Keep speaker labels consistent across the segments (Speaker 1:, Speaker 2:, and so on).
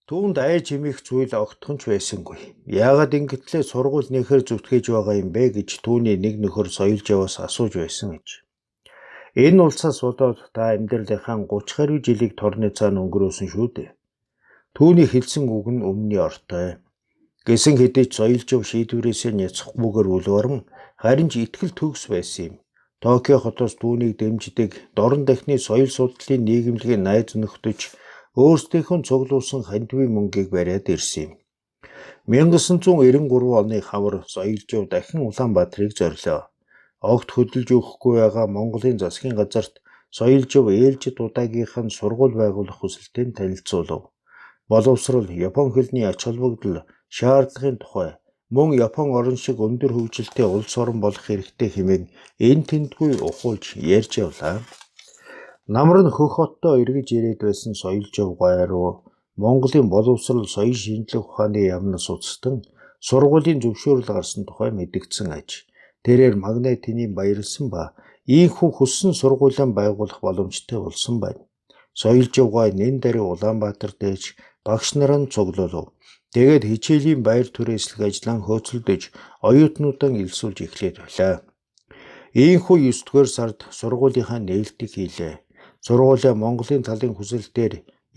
Speaker 1: Түүнд аяж эмээх зүйл огтхон ч байсангүй. Яагаад ингэтлээ сургууль нэхэр зүтгэж байгаа юм бэ гэж түүний нэг нөхөр соёлжаваас асууж байсан гэж. Энэ улсаас болоод та амьдралынхаа 30 гаруй жилийг торны цаана өнгөрөөсөн шүү дээ. Түүний хэлсэн үг нь өмнөний ортой. Гэсэн хэдий ч соёлжав шийдвэрээсээ няцхгүйгээр үлгэрэн харин ч итгэл төгс байсан юм. Токио хотоос түүнийг дэмждэг дорн дахны соёл судлалын нийгэмлэгийн найз нөхдөж өөрсдийнхөө цуглуулсан хандивын мөнгийг бариад ирсэн юм. 1993 оны хавар соёлжав дахин Улаанбаатарыг зорилоо. Огт хөдөлж өгөхгүй байгаа Монголын засгийн газарт соёлжав ээлжид удаагийнхан сургууль байгуулах хүсэлтэд танилцуулав. Боловсрол, Япон хэлний ач холбогдол, шаардлагын тухай мөн Япон орн шиг өндөр хөгжилтэй улс орн болох хэрэгтэй хэмээн энэ тэндгүй ухуулж ярьж явлаа. Намар нь хөх хоттой эргэж ирээд байсан соёлжав гой руу Монголын боловсрол соёл шинжлэх ухааны яамнаас уцтан сургуулийн зөвшөөрөл гарсан тухай мэдгдсэн аж. Тэрээр магнитины баярлсан ба ийхүү хүссэн сургуулиа байгуулах боломжтой болсон байна. Соёлжав гой нэн даруй Улаанбаатар дээж багш нараа цуглуулав. Тэгээд хичээлийн байр түрээслэх ажлаа хөөцөлдөж оюутнуудаа элсүүлж эхлээд байлаа. Ийхүү 9 дугаар сард сургуулийнхаа нээлтийг хийлээ. Сургуулиа Монголын талын хүсэлтээр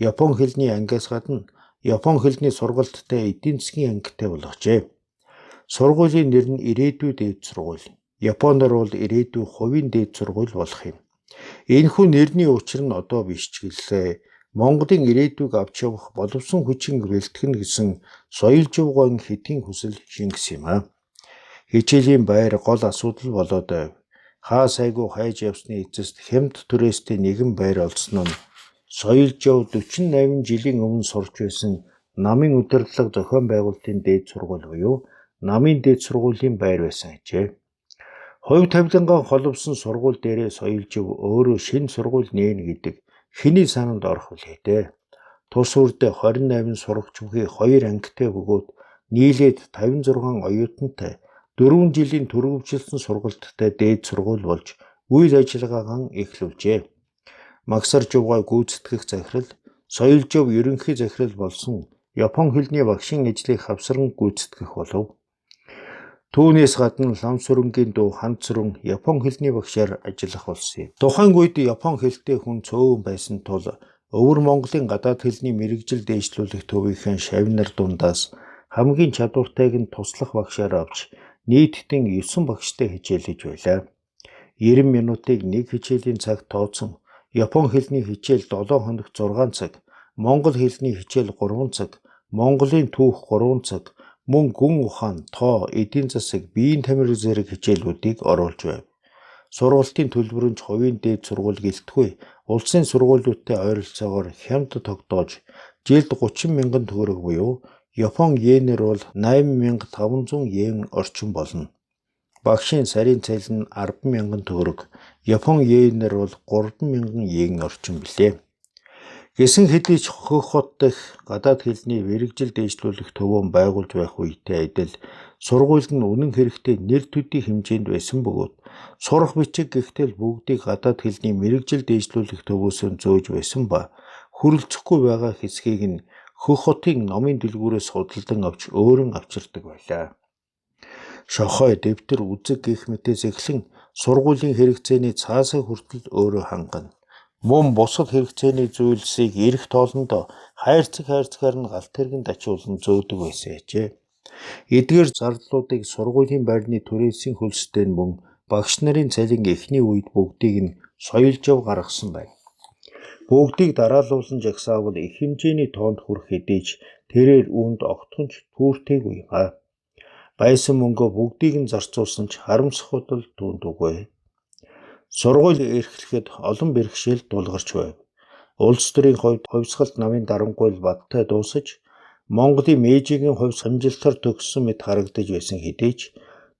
Speaker 1: Япон хэлний ангиас гадна Япон хэлний сургалттай эдийн засгийн ангитай болгожээ. Сургуулийн нэр нь Ирээдүй дээд сургууль. Японоор бол Ирээдүй хувийн дээд сургууль болох юм. Энэхүү нэрний учир нь одоо биш ч гэлээ. Монголын ирээдүйг авч явах боловсон хүчин бэлтгэн гэсэн соёлжав гойн хэдийн хүсэл шингэсэн юм аа. Хичээлийн байр гол асуудал болоод байв. Хаа сайгүй хайж явсны эцэст хямд түрээстэй нэгэн байр олсон нь соёлжав 48 жилийн өмнө сурч байсан намын удирдлага зохион байгуулалтын дээд сургууль буюу намын дээд сургуулийн байр байсан гэжээ. Хувь тавилангаа холбосон сургууль дээрээ соёлжав өөрөө шинэ сургууль нээн гэдэг хэний санаанд орох вүлээ дээ. Тус үрдээ 28 сурагч бүхий 2 ангитай бөгөөд нийлээд 56 оюутантай 4 жилийн түргөвчлсэн сургалттай дээд сургууль болж үйл ажиллагаагаа эхлүүлжээ. Магсаржав гой гүйцэтгэх захирал, соёлжав ерөнхий захирал болсон Япон хэлний багшийн ажлыг хавсран гүйцэтгэх болов. Түүнээс гадна Ламсүрэнгийн дүү Ханцрун Япон хэлний багшаар ажиллах болсон юм. Тухайн үед Япон хэлтэй хүн цөөн байсан тул Өвөр Монголын гадаад хэлний мэрэгжил дээшлүүлэх төвийнхээ шавнар дундаас хамгийн чадвартайг нь туслах багшаар авч нийтдээ 9 багштай хичээлж байлаа. 90 минутыг нэг хичээлийн цагт тооцсон Япон хэлний хичээл 7 хоногт 6 цаг, Монгол хэлний хичээл 3 цаг, Монголын түүх 3 цаг, мөн гүн ухаан, тоо, эдийн засаг, биеийн тамир зэрэг хичээлүүдийг оруулж байв. Сургалтын төлбөр нь хувийн дээд сургууль гэлтгүй улсын сургуулиудтай ойролцоогоор хямд тогтоож жилд 30 мянган төгрөг буюу Япон йенээр бол 8500 йен орчим болно. Багшийн сарын цалин нь 10 мянган төгрөг, Япон йенээр бол 3 мянган йен орчим билээ. Гэсэн хэдий ч хөх хот дэх гадаад хэлний мэрэгжил дээшлүүлэх төвөө байгуулж байх үедээ адил сургуульд нь үнэн хэрэгтээ нэр төдий хэмжээнд байсан бөгөөд сурах бичиг гихтэл бүгдийг гадаад хэлний мэрэгжил дээшлүүлэх төвөөс зөөж байсан ба хүрэлцэхгүй байгаа хэсгийг нь хөх хотын номын дэлгүүрээс худалдан авч өөрөн авчирдаг байлаа. Шохой, дэвтэр, үзэг гэх мэтээс эхлэн сургуулийн хэрэгцээний цаасаа хүртэл өөрөө хангана. Мөн бусад хэрэгцээний зүйлсийг эрх тоолондоо хайрцагаар нь галт тэргэнд ачуулан зөөдөг байсан ажээ. Эдгээр зарлалуудыг сургуулийн байрны түрээсийн хөлстэй мөн багш нарын цалин эхний үед бүгдийг нь соёлжав гаргасан байна. Бүгдийг дараалуулсан жагсаавал их хэмжээний тоонд хүрэх хэдий ч тэрээр үүнд огтхонч түүртэйгүй юм аа. Байсан мөнгөө бүгдийг нь зарцуулсан ч харамсах бодол түүнд үгүй. Сургууль эрхлэхэд олон бэрхшээл дулгарч байв. Улс төрийн хувьд хувьсгалт намын дарангуйл баттай дуусаж Монголын Мэйжигийн хувьс амжилтаар төгссөн мэт харагдаж байсан хэдий ч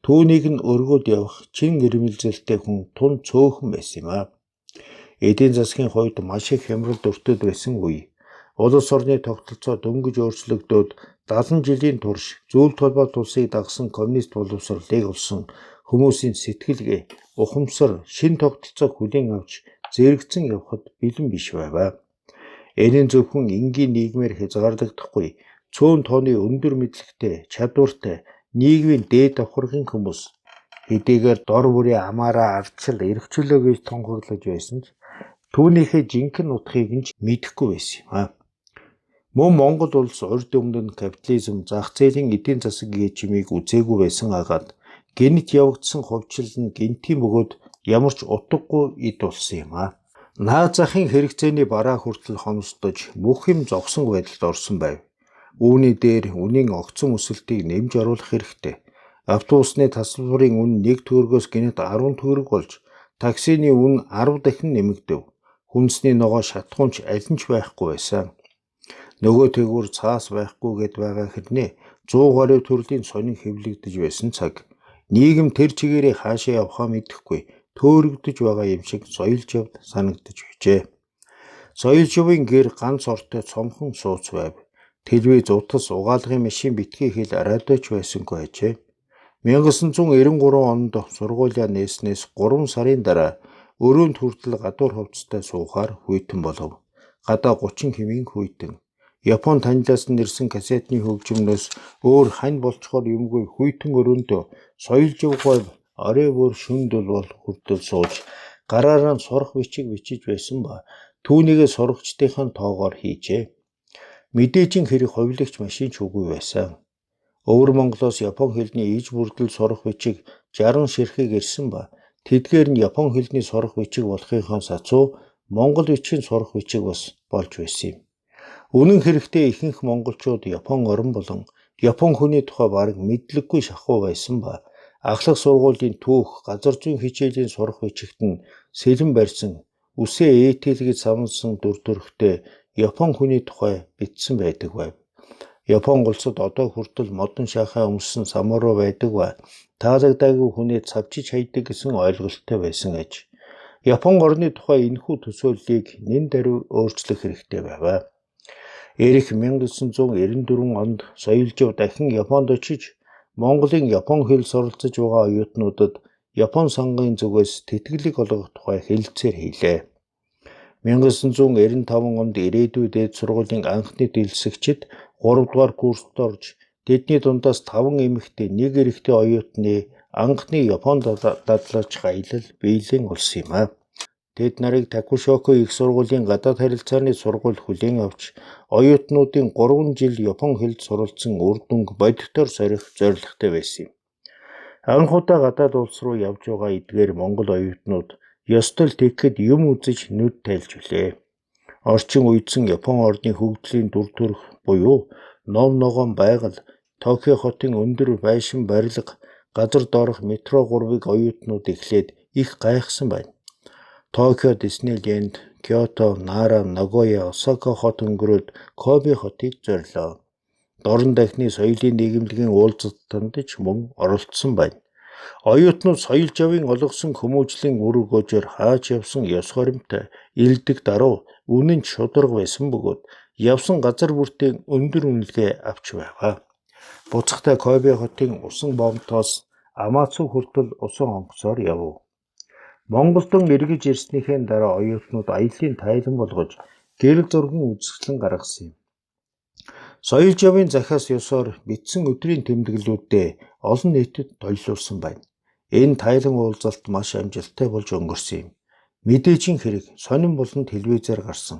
Speaker 1: түүнийг нь өргөөд явах чин ирмэлзэлтэй хүн тун цөөхөн байсан юм аа. Эдийн засгийн хувьд маш их хямрал өртөд байсан үе. Улс орны тогтолцоо дөнгөж өөрчлөгдөөд 70 жилийн турш зөвлөлт холбоот улсыг дагсан коммунист боловсролыг олсон хүмүүсийн сэтгэлгээ, ухамсар, шин тогтолцоог хүлээн авч зэрэгцэн явхад бэлэн биш байв. Энэ нь зөвхөн энгийн нийгмээр хязгаарлагдахгүй, цөөн тооны өндөр мэдлэгтэй, чадвартай, нийгмийн дээд давхаргын хүмүүс хэдийгээр дор бүрийн амаараа ардчил эрхчлөө гэж тунхаглаж байсан ч түүнийхээ жинхэнэ утгыг нь мэдэхгүй байсан юм аа. Мөн Монгол улс урд өмнө нь капитализм, зах зээлийн эдийн засаг гэж чимийг үзээгүй байсан агаад гэнэт явагдсан хувьчлал нь гинтийн бөгөөд ямар ч утгагүй эд болсон юм аа. Наад захын хэрэгцээний бараа хүртэл хомсдож бүх юм зогсон байдалд орсон байв. Үүний дээр үнийн огцон өсөлтийг нэмж оруулах хэрэгтэй. Автобусны тасалбарын үн 1 төгрөгөөс гинэт 10 төгрөг болж, таксины үн 10 дахин нэмэгдэв. Хүнсний ногоо шатхуунч аль нь ч байхгүй байсан. Нөгөө тэгвэр цаас байхгүй гэд байгаа хэрнээ 100 гаруй төрлийн сонин хэвлэгдэж байсан цаг. Нийгэм тэр чигээрээ хаашаа явахаа мэдэхгүй төөрөгдөж байгаа юм шиг соёлж явд санагдаж байжээ. Соёлж явын гэр ганц ортой цомхон сууц байв. Телевиз, утас, угаалгын машин битгий хэл радиоч байсангүй ажээ. 1993 онд сургуулиа нээснээс 3 сарын дараа өрөөнд хүртэл гадуур хувцастай суухаар хүйтэн болов. Гадаа 30 хэмээн хүйтэн. Япон танилаас нь ирсэн кассетны хөгжмнөөс өөр хань болцохоор юмгүй хүйтэн өрөөндөө соёлж явгай орой бүр шүнд бол хүртэл сууж гараараа сурах бичиг бичиж байсан ба түүнийгээ сурагчдынхаа тоогоор хийжээ. Мэдээжин хэрэг хувилагч машин ч үгүй байсан. Өвөр Монголоос Япон хэлний иж бүрдэл сурах бичиг 60 ширхэг ирсэн ба тэдгээр нь Япон хэлний сурах бичиг болохынхаа сацуу Монгол бичгийн сурах бичиг бас болж байсан юм. Үнэн хэрэгтээ ихэнх монголчууд Япон орн болон Япон хүний тухай бараг мэдлэггүй шахуу байсан ба ахлах сургуулийн түүх, газар зүйн хичээлийн сурах бичигт нь сэлэн барьсан үсээ ээтэл гэж самсан дүр төрхтэй Япон хүний тухай бичсэн байдаг байв. Япон улсад одоо хүртэл модон шахаа өмссөн самурай байдаг ба таалагдаагүй хүнээ цавчиж хайдаг гэсэн ойлголттой байсан аж. Япон орны тухай энэхүү төсөөллийг нэн даруй өөрчлөх хэрэгтэй байв. Эрх 1994 онд соёлжив дахин Японд очиж Монголын Япон хэл суралцаж байгаа оюутнуудад Япон сангийн зүгээс тэтгэлэг олгох тухай хэлэлцээр хийлээ. 1995 онд ирээдүйд дээд сургуулийн анхны дэлгэцэгчид 3 дугаар курст орж тэдний дундаас 5 эмэгтэй 1 эрэгтэй оюутны анхны Япон дадлаж аялал биелэн болсон юм аа. Тэд нарыг Такушоку их сургуулийн гадаад харилцааны сургууль хүлээн авч оюутнуудын 3 жил Япон хэлд суралцсан үр дүнг бодитоор сорих зорилготой байсан юм. Анх удаа гадаад улс руу явж байгаа эдгээр монгол оюутнууд ёстол тэгэхэд юм үзэж нүд тайлж билээ. Орчин үеийн Япон орны хөгжлийн дүр төрх буюу ном ногоон байгаль, Токио хотын өндөр байшин барилга, газар доорх метро 3-ыг оюутнууд эхлээд их гайхсан байна. Токио, Диснейленд, Киото, Нара, Нагоя, Осака хот өнгөрөөд Коби хотыг зорилоо. Дорн дахны соёлын нийгэмлэгийн уулзалтанд ч мөн оролцсон байна. Оюутнууд соёлж явын олгосон хүмүүжлийн үр өгөөжөөр хаач явсан ёс хоримтой, илдэг даруй, үнэн ч шударга байсан бөгөөд явсан газар бүртээ өндөр үнэлгээ авч байваа. Буцахтаа Коби хотын усан бомтоос Амацу хүртэл усан онгоцоор явв. Монголдон эргэж ирснийхээ дараа оюутнууд аяллаа тайлан болгож гэрэл зургийн үзэсгэлэн гаргасан юм. Соёлж явын захиас ёсоор бичсэн өдрийн тэмдэглэлүүдээ олон нийтэд толиулсан байна. Энэ тайлан уулзалт маш амжилттай болж өнгөрсөн юм. Мэдээжин хэрэг сонин болон телевизээр гарсан.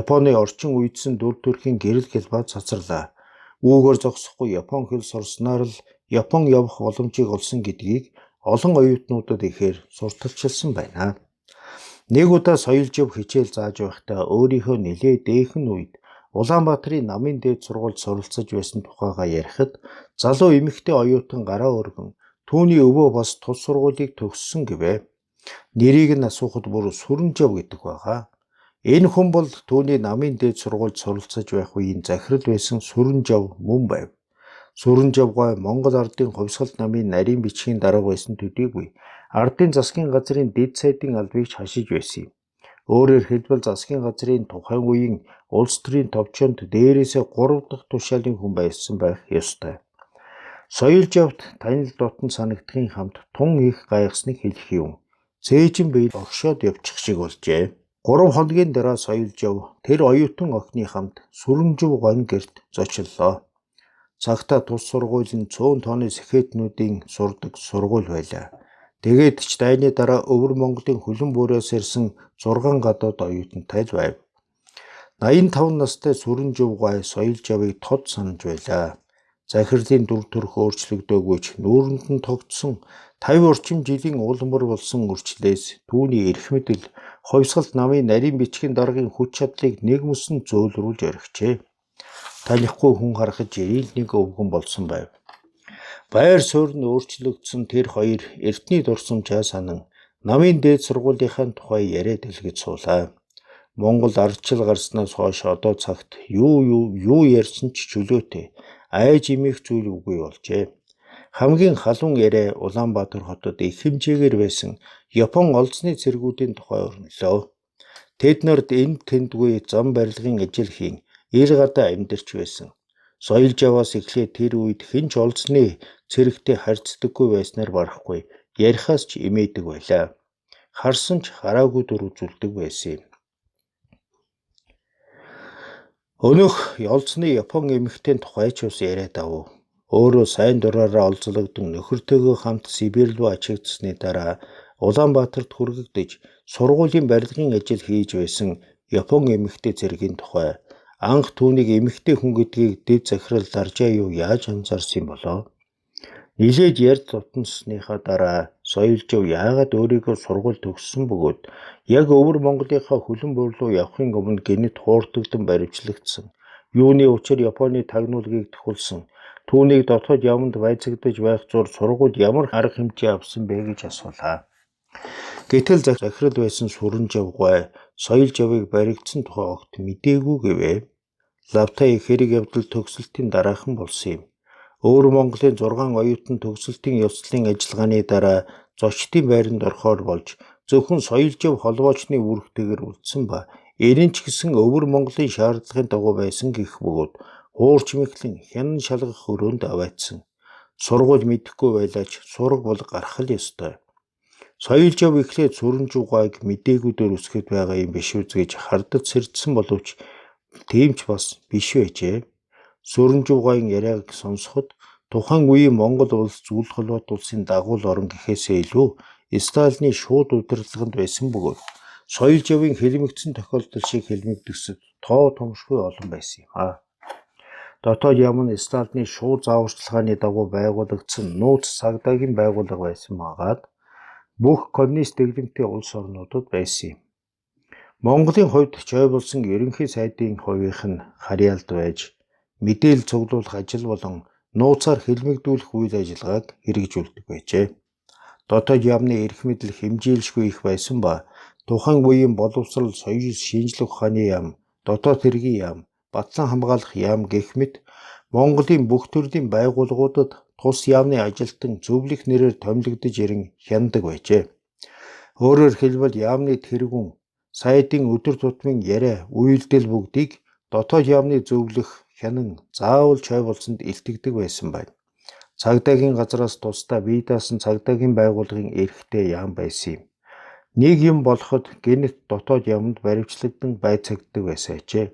Speaker 1: Японы орчин үеийн дүр төрхийн гэрэл гэлбаа цацрлаа. Үүгээр зогсохгүй Япон хэл сурснаар л Япон явах боломжийг олсон гэдгийг олон оюутнуудад ихээр сурталчилсан байна. Нэг удаа соёлж яв хичээл зааж байхдаа өөрийнхөө нэлээд дээхэн үед Улаанбаатарын намын дээд сургуульд суралцаж байсан тухайгаа ярихад залуу эмэгтэй оюутан гараа өргөн түүний өвөө бас тус сургуулийг төгссөн гэвэ. Нэрийг нь асуухад бүр Сүрэнжав гэдэг байгаа. Энэ хүн бол түүний намын дээд сургуульд суралцаж байх үеийн захирал байсан Сүрэнжав мөн байв. Сүрэнжавгай Монгол ардын хувьсгал намын нарийн бичгийн дарга байсан төдийгүй ардын засгийн газрын дэд сайдын албыг хашиж байсан юм. Өөрөөр хэлбэл засгийн газрын тухайн үеийн улс төрийн товчонд дээрээсээ 3 дахь тушаалын хүн байсан байх ёстой. Соёлж явт танил дотн санагдахын хамт тун их гайхсныг хэлэх юм. Цээжин бие огшоод явчих шиг болжээ. 3 хоногийн дараа соёлжов тэр оюутан охины хамт Сүрэнжив гонь гэрт зочлоо. Цагтаа тус сургууль нь 100 тонны сэхэтнүүдийн сурдаг сургууль байлаа. Тэгээд ч дайны дараа Өвөр Монголын хөлөн буурээс ирсэн 6 гадаад оюутантай л байв. 85 настай Сүрэнжив гой соёлжавыг тод санаж байлаа. Захирлын дүр төрх өөрчлөгдөөгүй ч нүүрэнд нь тогтсон 50 орчим жилийн улмар болсон үрчлээс түүний эрх мэдэл ховсгалт намын нарийн бичгийн даргын хүч чадлыг нэгмөсөн зөөлрүүлж орхижээ. Танихгүй хүн харахад ирэл нэг өвгөн болсон байв. Байр суурь нь өөрчлөгдсөн тэр хоёр эртний дурсамжаа санан намын дээд сургуулийнхаа тухай яриад дэлгэж суулаа. Монгол ардчил гарснаас хойш одоо цагт юу ярьсан ч чөлөөтэй айж имэх зүйл үгүй болжээ. Хамгийн халуун яриа Улаанбаатар хотод их хэмжээгээр байсан Япон олзны цэргүүдийн тухай өрнөлөө. Тэд нарт энд тэндгүй зам барилгын ажил хийн ир гадаа амьдарч байсан. Соёлжаваас эхлээд тэр үед хэн ч олзны цэрэгтэй харьцдаггүй байснаар барахгүй ярихаас ч имээдэг байлаа. Харсан ч хараагүй дүр үзүүлдэг байсан юм. Өнөөх олзны Япон эмэгтэй тухай ч ус яриад авав. Өөрөө сайн дураараа олзлогдсон нөхөртөөгөө хамт Сибирь рүү ачигдсны дараа Улаанбаатарт хүргэгдэж сургуулийн барилгын ажил хийж байсан Япон эмэгтэй цэргийн тухай анх түүнийг эмэгтэй хүн гэдгийг дэд захирал Даржаа юу яаж анзаарсан болоо? Нилээд ярьж тутамсныхаа дараа соёлжив яагаад өөрийгөө сургууль төгссөн бөгөөд яг Өвөр Монголынхаа хөлөн буурлуу явахын өмнө гэнэт хууртагдан баривчлагдсан. Юуны учир Японы тагнуулгийг тахуулсан. Түүнийг дотоод яманд байцагдаж байх зур сургууль ямар арга хэмжээ авсан бэ гэж асуулаа. Гэтэл захирал байсан Сүрэнжив гой соёлживыг баригдсан тухай огт мэдээгүй гэвэ. Лавтай их хэрэг явдал төгсөлтийн дараахан болсон юм. Өвөр Монголын 6 оюутан төгсөлтийн ёслолын ажиллагааны дараа зочдын байранд орохоор болж зөвхөн соёлжив холбоочны үүрэгтэйгээр үлдсэн ба энэ ч гэсэн Өвөр Монголын шаардлагын дагуу байсан гэх бөгөөд хуурч мэхлэн хянан шалгах өрөөнд аваатсан. Сургууль мэдэхгүй байлаач сураг бол гарах л ёстой. Соёлжив эхлээд Сүрэнжив гойг мэдээгүй дөр үсгэд байгаа юм биш үү гэж хардаж сэрдсэн боловч тийм ч бас биш байжээ. Сүрэнжив гойн яриаг сонсоход тухайн үеийн Монгол улс зүйл холбоот улсын дагуул орон гэхээсээ илүү Сталины шууд удирдлаганд байсан бөгөөд соёлживын хэлмэгдсэн тохиолдол шиг хэлмэгдсэд тоо томшгүй олон байсан юм аа. Дотоод яам нь Сталины шууд зааварчилгааны дагуу байгуулагдсан нууц цагдаагийн байгууллага байсан магаад бүх коммунист дэглэмтэй улс орнуудад байсан юм. Монголын хувьд чой болсон ерөнхий сайдын хувийнх нь харьяалд байж мэдээл цуглуулах ажил болон нууцаар хэлмэгдүүлэх үйл ажиллагааг хэрэгжүүлдэг байжээ. Дотоод яамны эрх мэдэл хэмжээлшгүй их байсан ба тухайн үеийн боловсрал, соёл, шинжлэх ухааны яам, дотоод хэргийн яам, батлан хамгаалах яам гэх мэт Монголын бүх төрлийн байгууллагуудад тус яамны ажилтан зөвлөх нэрээр томилогдож ирэн хяндаг байжээ. Өөрөөр хэлбэл яамны тэргүүн, сайдын өдөр тутмын яриа, үйлдэл бүгдийг дотоод яамны зөвлөх хянан заавал чой болсонд илтгэдэг байсан байна. Цагдаагийн газраас тусдаа бие даасан цагдаагийн байгууллагын эрхтэй яам байсан юм. Нэг юм болоход гэнэт дотоод яамд баривчлагдсан байцагддаг байсан ажээ.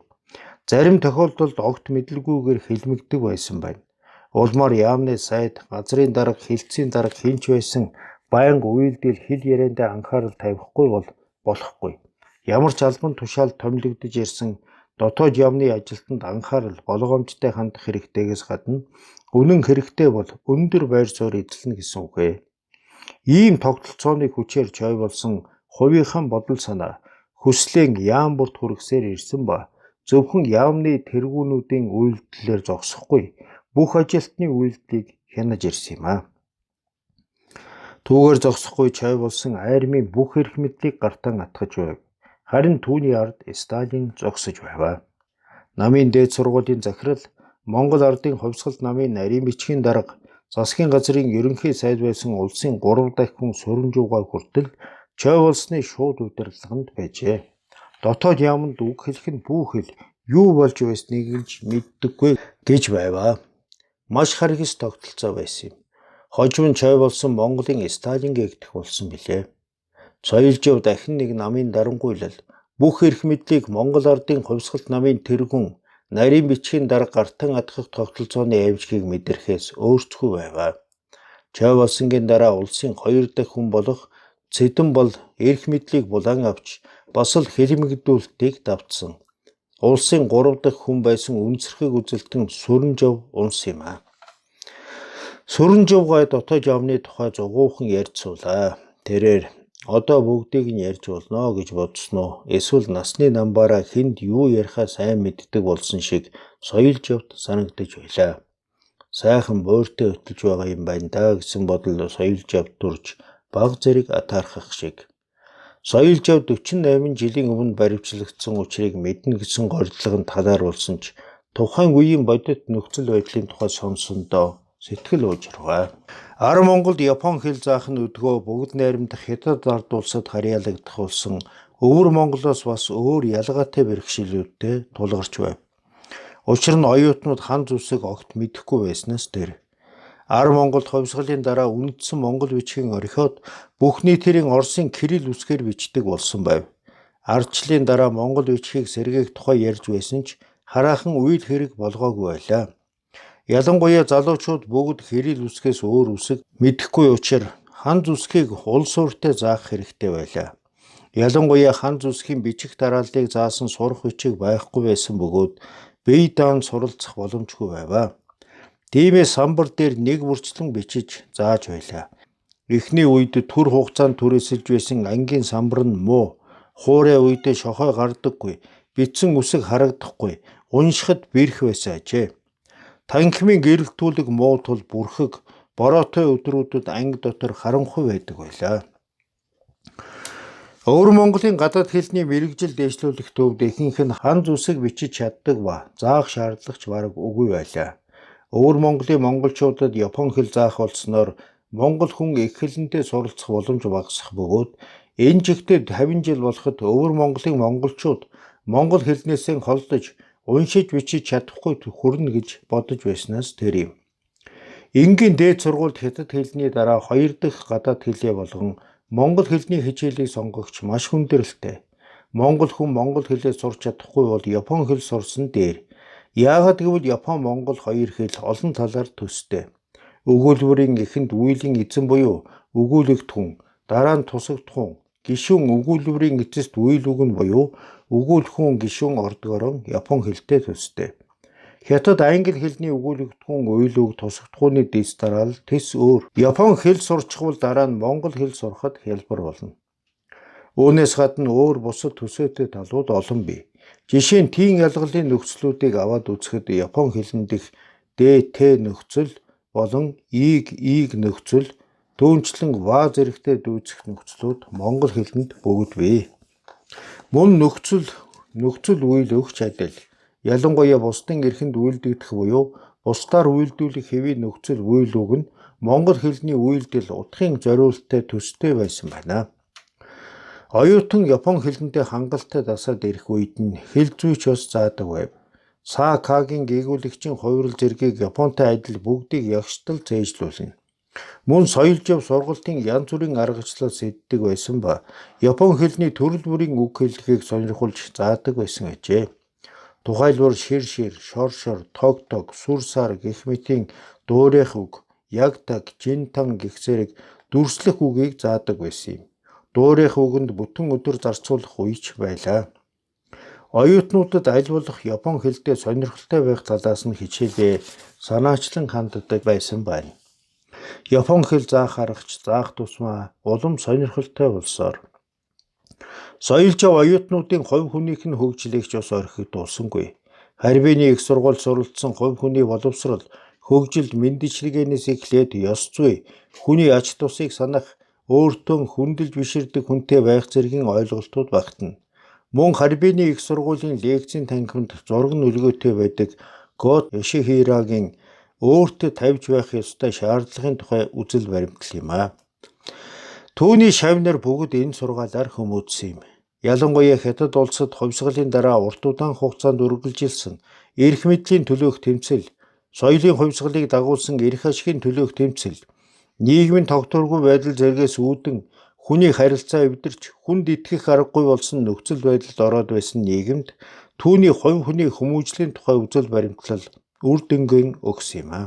Speaker 1: Зарим тохиолдолд огт мэдлгүйгээр хэлмэгдэг байсан байна. Улмаар яамны сайд, газрын дарга, хилцийн дарга хинч байсан байнга үйлдэл хэл яриандаа анхаарал тавихгүй бол болохгүй. Ямар ч албан тушаал томилогдож ирсэн дотоод яамны ажилтнанд анхаарал болгоомжтой хандах хэрэгтэйгээс гадна үнэн хэрэгтэй бол өндөр байр суурь эзэлнэ гэсэн үг ээ. Ийм тогтолцооны хүчээр чой болсон хувийнхаа бодол санаа хүслэн яам бүрт хүргэсээр ирсэн ба зөвхөн яамны тэргүүнүүдийн үйлдэлээр зогсохгүй бүх ажилтны үйлдэлийг хянаж ирсэн юм аа. Түүгээр зогсохгүй чой болсон айрмын бүх эрх мэдлийг гартан атгаж байв. Харин түүний ард Сталин зогсож байваа. Намын дээд сургуулийн захирал Монгол ардын хувьсгалт намын нарийн бичгийн дарга засгийн газрын ерөнхий сайд байсан улсын 3 дахь хүн Сүрэнжив гой хүртэл чой болсны шууд удирдлаганд байжээ. Дотоод яамд үг хэлэх нь бүх хэл юу болж байсныг л мэддэггүй гэж байваа. Маш харгас тогтолцоо байсан юм. Хожим чой болсон Монголын Сталин гэгдэх болсон билээ. Соёлжив дахин нэг намын дарангуйлал Бүх эрх мэдлийг Монгол ардын хувьсгалт намын тэргүүн нарийн бичгийн дарга гартан атгах тогтолцооны авжгийг мэдрэхээс өөрсдгүй байваа. Чой болсонгийн дараа улсын 2 дахь хүн болох Цэдэн бол эрх мэдлийг булан авч бас л хэлмэгдүүлэлтийг давтсан. Улсын 3 дахь хүн байсан үнсэрхэг үзэлтэн Сүрэнжав унс юм аа. Сүрэнжав гай дотоод явны тухай зугуухан ярьж суулаа. Тэрээр одоо бүгдийг нь ярьж болно гэж бодсон уу? Эсвэл насны намбаараа хүнд юу ярихаа сайн мэддэг болсон шиг Соёлжавд санагдаж байлаа. Сайхан буйртай хөтлж байгаа юм байна да гэсэн бодол Соёлжавд төрж баг зэрэг атаархах шиг. Соёлжав 48 жилийн өмнө баривчлагдсан учрыг мэднэ гэсэн горилгонд халааруулсан ч тухайн үеийн бодит нөхцөл байдлын тухай сонссондоо сэтгэл уужрваа. Ар Монголд Япон хэл заах нь өдгөө бүгд найрамдах Хятад ард улсад харьяалагдах болсон өвөр Монголоос бас өөр ялгаатай бэрхшээлүүдтэй тулгарч байв. Учир нь оюутнууд хан зүсэг огт мэдэхгүй байснаас тэр. Ар Монголд хувьсгалын дараа үнэтсэн монгол бичгийн орхиод бүх нийтийн Оросын кирилл үсгээр бичдэг болсон байв. Ардчлалын дараа монгол бичгийг сэргээх тухай ярьж байсан ч хараахан үйл хэрэг болгоогүй байлаа. Ялангуяа залуучууд бүгд кирилл үсгээс өөр үсэг мэдэхгүй учраас хан зүсгийг улс ууртай заах хэрэгтэй байлаа. Ялангуяа хан зүсгийн бичих дарааллыг заасан сурах бичиг байхгүй байсан бөгөөд бие даан суралцах боломжгүй байваа. Тиймээс самбар дээр нэг бүрчлэн бичиж зааж байлаа. Эхний үед түр хугацаанд түрээсэлж байсан ангийн самбар нь муу, хуурай үедээ шохой гардаггүй, бичсэн үсэг харагдахгүй, уншихад бэрх байсан ажээ. Танхимын гэрэлтүүлэг муу тул бүрхэг, бороотой өдрүүдэд анги дотор харанхуй байдаг байлаа. Өвөр Монголын гадаад хэлний мэрэгжил дэвшлүүлэх төвд ихэнх нь хан зүсэг бичиж чаддаг ба заах шаардлагач бараг үгүй байлаа. Өвөр Монголын монголчуудад Япон хэл заах болсноор монгол хүн их хэлнтэй суралцах боломж багасах бөгөөд энэ жигтэй 50 жил болоход өвөр Монголын монголчууд монгол хэлнээсээ холдож уншиж бичиж чадахгүй хүрнэ гэж бодож байснаас тэр юм. Энгийн дээд сургуульд хятад хэлний дараа 2 дахь гадаад хэлээ болгон монгол хэлний хичээлийг сонгогч маш хүндрэлтэй. Монгол хүн монгол хэлээ сурч чадахгүй бол Япон хэл сурсан дээр. Яагаад гэвэл Япон Монгол хоёр хэл олон талаар төстэй. Өгүүлбэрийн эхэнд үеийн эзэн буюу өгүүлэгт хүн, дараа нь тусагт хүн, гишүүн өгүүлбэрийн эцэст үйл үг нь буюу өгүүлэх хүн гишүүн ордгорон Япон хэлтэй төстэй. Хятад англи хэлний өгүүлэгт хүн үйл үг тусагт хүний дэс дараал тэс өөр. Япон хэл сурчихвал дараа нь монгол хэл сурахад хялбар болно. Үүнээс гадна өөр бусад төсөөтэй талууд олон бий. Жишээ нь тийм ялгалын нөхцлүүдийг аваад үзэхэд Япон хэлэн дэх ДТ нөхцөл болон ийг нөхцөл түүнчлэн ва зэрэгтэй дүүцэх нөхцлүүд монгол хэлэнд бүгд бий. Мөн нөхцөл үйл өгч адил. Ялангуяа бусдын эрхэнд үйлдэгдэх буюу бусдаар үйлдүүлэх хэвийн нөхцөл үйл үг нь монгол хэлний үйлдэл утгын зориулттай төстэй байсан байна. Оюутан Япон хэлнтэй хангалттай дасаад ирэх үед нь хэл зүйч бас заадаг байв. Саакагийн гээгүүлэгчийн хувирал зэргийг Японтай адил бүгдийг ягштал цээжлүүлнэ. Мөн Соёлжав сургалтын янз бүрийн аргачлал сэддэг байсан ба Япон хэлний төрөл бүрийн үг хэллэгийг сонирхуулж заадаг байсан ажээ. Тухайлбал шир, шор, тог, сүр сар гэх мэтийн дуурайх үг, ягтаг, жинтан гэх зэрэг дүрслэх үгийг заадаг байсан юм. Дуурайх үгэнд бүтэн өдөр зарцуулах үеч байлаа. Оюутнуудад аль болох Япон хэлтэй сонирхолтой байх талаас нь хичээлээ санаачлан ханддаг байсан байна. Япон хэл заах аргач заах тусмаа улам сонирхолтой болсоор Соёлжав оюутнуудын хувь хүнийх нь хөгжлийг ч бас орхигдуулсангүй. Харьбины их сургууль суралцсан хувь хүний боловсрол, хөгжилд мэндчилгээнээс эхлээд ёс зүй, хүний ач тусыг санах, өөртөө хүндэлж биширдэг хүнтэй байх зэргийн ойлголтууд багтана. Мөн Харьбины их сургуулийн лекцийн танхимд зураг нөлгөөтэй байдаг Гот Ёшихирагийн өөртөө тавьж байх ёстой шаардлагын тухай үзэл баримтал юм аа. Түүний шавнар бүгд энэ сургаалаар хүмүүжсэн юм. Ялангуяа Хятад улсад хувьсгалын дараа урт удаан хугацаанд үргэлжилсэн эрх мэдлийн төлөөх тэмцэл, соёлын хувьсгалыг дагуулсан эрх ашигын төлөөх тэмцэл, нийгмийн тогтворгүй байдал зэргээс үүдэн Хүний харилцаа эвдэрч хүнд итгэх аргагүй болсон нөхцөл байдалд ороод байсан нийгэмд түүний хувь хүний хүмүүжлийн тухай үзэл баримтлал үр дүнгийн өгс юм аа.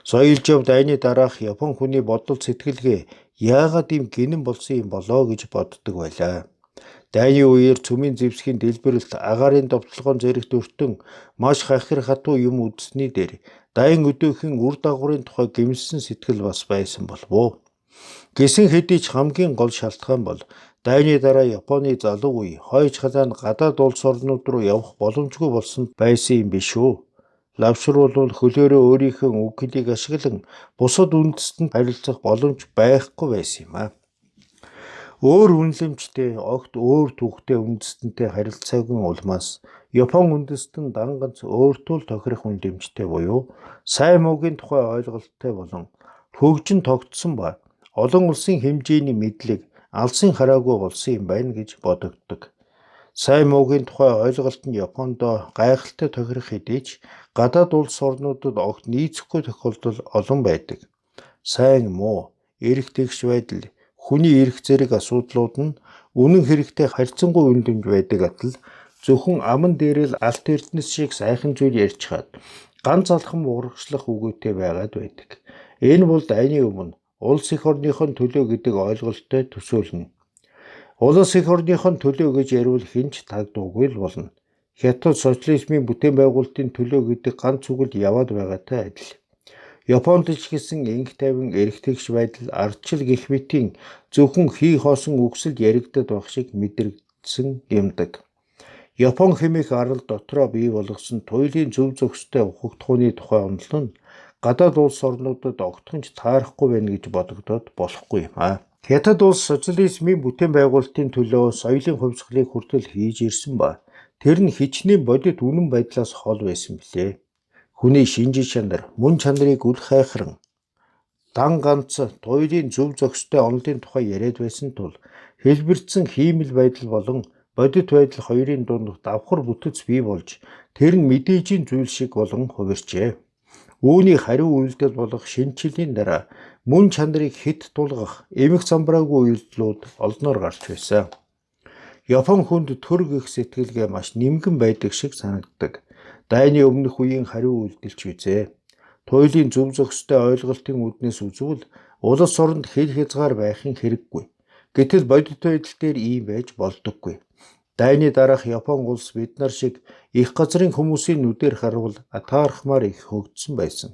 Speaker 1: Соёл жив дайны дараах Япон хүний бодол сэтгэлгээ яагаад ийм гинэн болсон юм болоо гэж боддог байлаа. Дайны үеэр цөмийн зэвсгийн дэлбэрэлт агаарын довтлогоон зэрэгт өртөн маш хахир хатуу юм үзсний дээр дайн өдөөхийн үр дагаврын тухай гэмшсэн сэтгэл бас байсан болов уу. Гэсэн хэдий ч хамгийн гол шалтгаан бол дайны дараа Японы залуу үе хойж халаанд гадаад улс орнууд руу явах боломжгүй болсон байсан юм биш үү? Лавшруулал хөлөөрөө өөрийнхөө үг хэлийг ашиглан бусад үндэстэнд харилцах боломж байхгүй байсан юм аа. Өөр үнэлэмжтэй, огт өөр түүхтэй үндэстэнтэй харилцаагийн улмаас Япон үндэстэн дан ганц өөртөө л тохирох үнэлэмжтэй буюу сайн муугийн тухай ойлголттой болон хөгжин тогтсон ба олон улсын хэмжээний мэдлэг алсын хараагүй болсон юм байна гэж бодогддог. Сайн муугийн тухай ойлголт нь Японд гайхалтай тохирох хэдий ч гадаад улс орнуудад огт нийцэхгүй тохиолдол олон байдаг. Сайн муу, эрх тэгш байдал, хүний эрх зэрэг асуудлууд нь үнэн хэрэгтэй харьцангуй үндэмж байдаг атал зөвхөн аман дээрэл алт эрдэнэс шиг сайхан зүйл ярьж хаад ганц алхам урагшлах үгүйтэй байгаад байдаг. Энэ бол дайны өмнө улс эх орныхон төлөө гэдэг ойлголттой төсөөлнө. Улс эх орныхон төлөө гэж ярил хинч тагдуугүй л болно. Хятад социализмын бүтээн байгуулалтын төлөө гэдэг ганц үг л яваад байгаатай адил. Японд ч гэсэн инх тайван эрх тэгш байдал ардчил гэх мэтийн зөвхөн хий хоосон үгсэл яригдаад байх шиг мэдрэгдсэн юмдаг. Япон хэмээх арал дотроо бий болгосон туйлын зөв зөвхөстэй ухагтхууны тухай онол нь гадаад улс орнуудад огтхонч таарахгүй байна гэж бодогдоод болохгүй юм аа. Хятад улс социализмын бүтээн байгуулалтын төлөө соёлын хувьсгалыг хүртэл хийж ирсэн ба тэр нь хичнээн бодит үнэн байдлаас хол байсан билээ. Хүний шинжи чанар, мөн чанарыг үл хайхран дан ганц туйлын зөв зөвхөстэй онолын тухай яриад байсан тул хэлбэрцэн хиймэл байдал болон бодит байдал хоёрын дунд давхар бүтэц бий болж тэр нь мэдээжийн зүйл шиг болон хувирчээ. Үүний хариу үйлдэл болох шинжлэлийн дараа мөн чанарыг хэд тулгах эмх замбраагүй үйлдэлүүд олноор гарч байсан. Япон хүнд төр гэх сэтгэлгээ маш нимгэн байдаг шиг санагддаг. Дайны өмнөх үеийн хариу үйлдэлч үзээ. Туйлын зөв зөвхөстэй ойлголтын үднээс үзвэл улс оронд хэл хязгаар байхын хэрэггүй. Гэтэл бодит байдал дээр ийм байж болдоггүй. Дайны дараах Япон улс бид нар шиг их газрын хүмүүсийн нүдээр харвал атаархмаар их хөгжсөн байсан.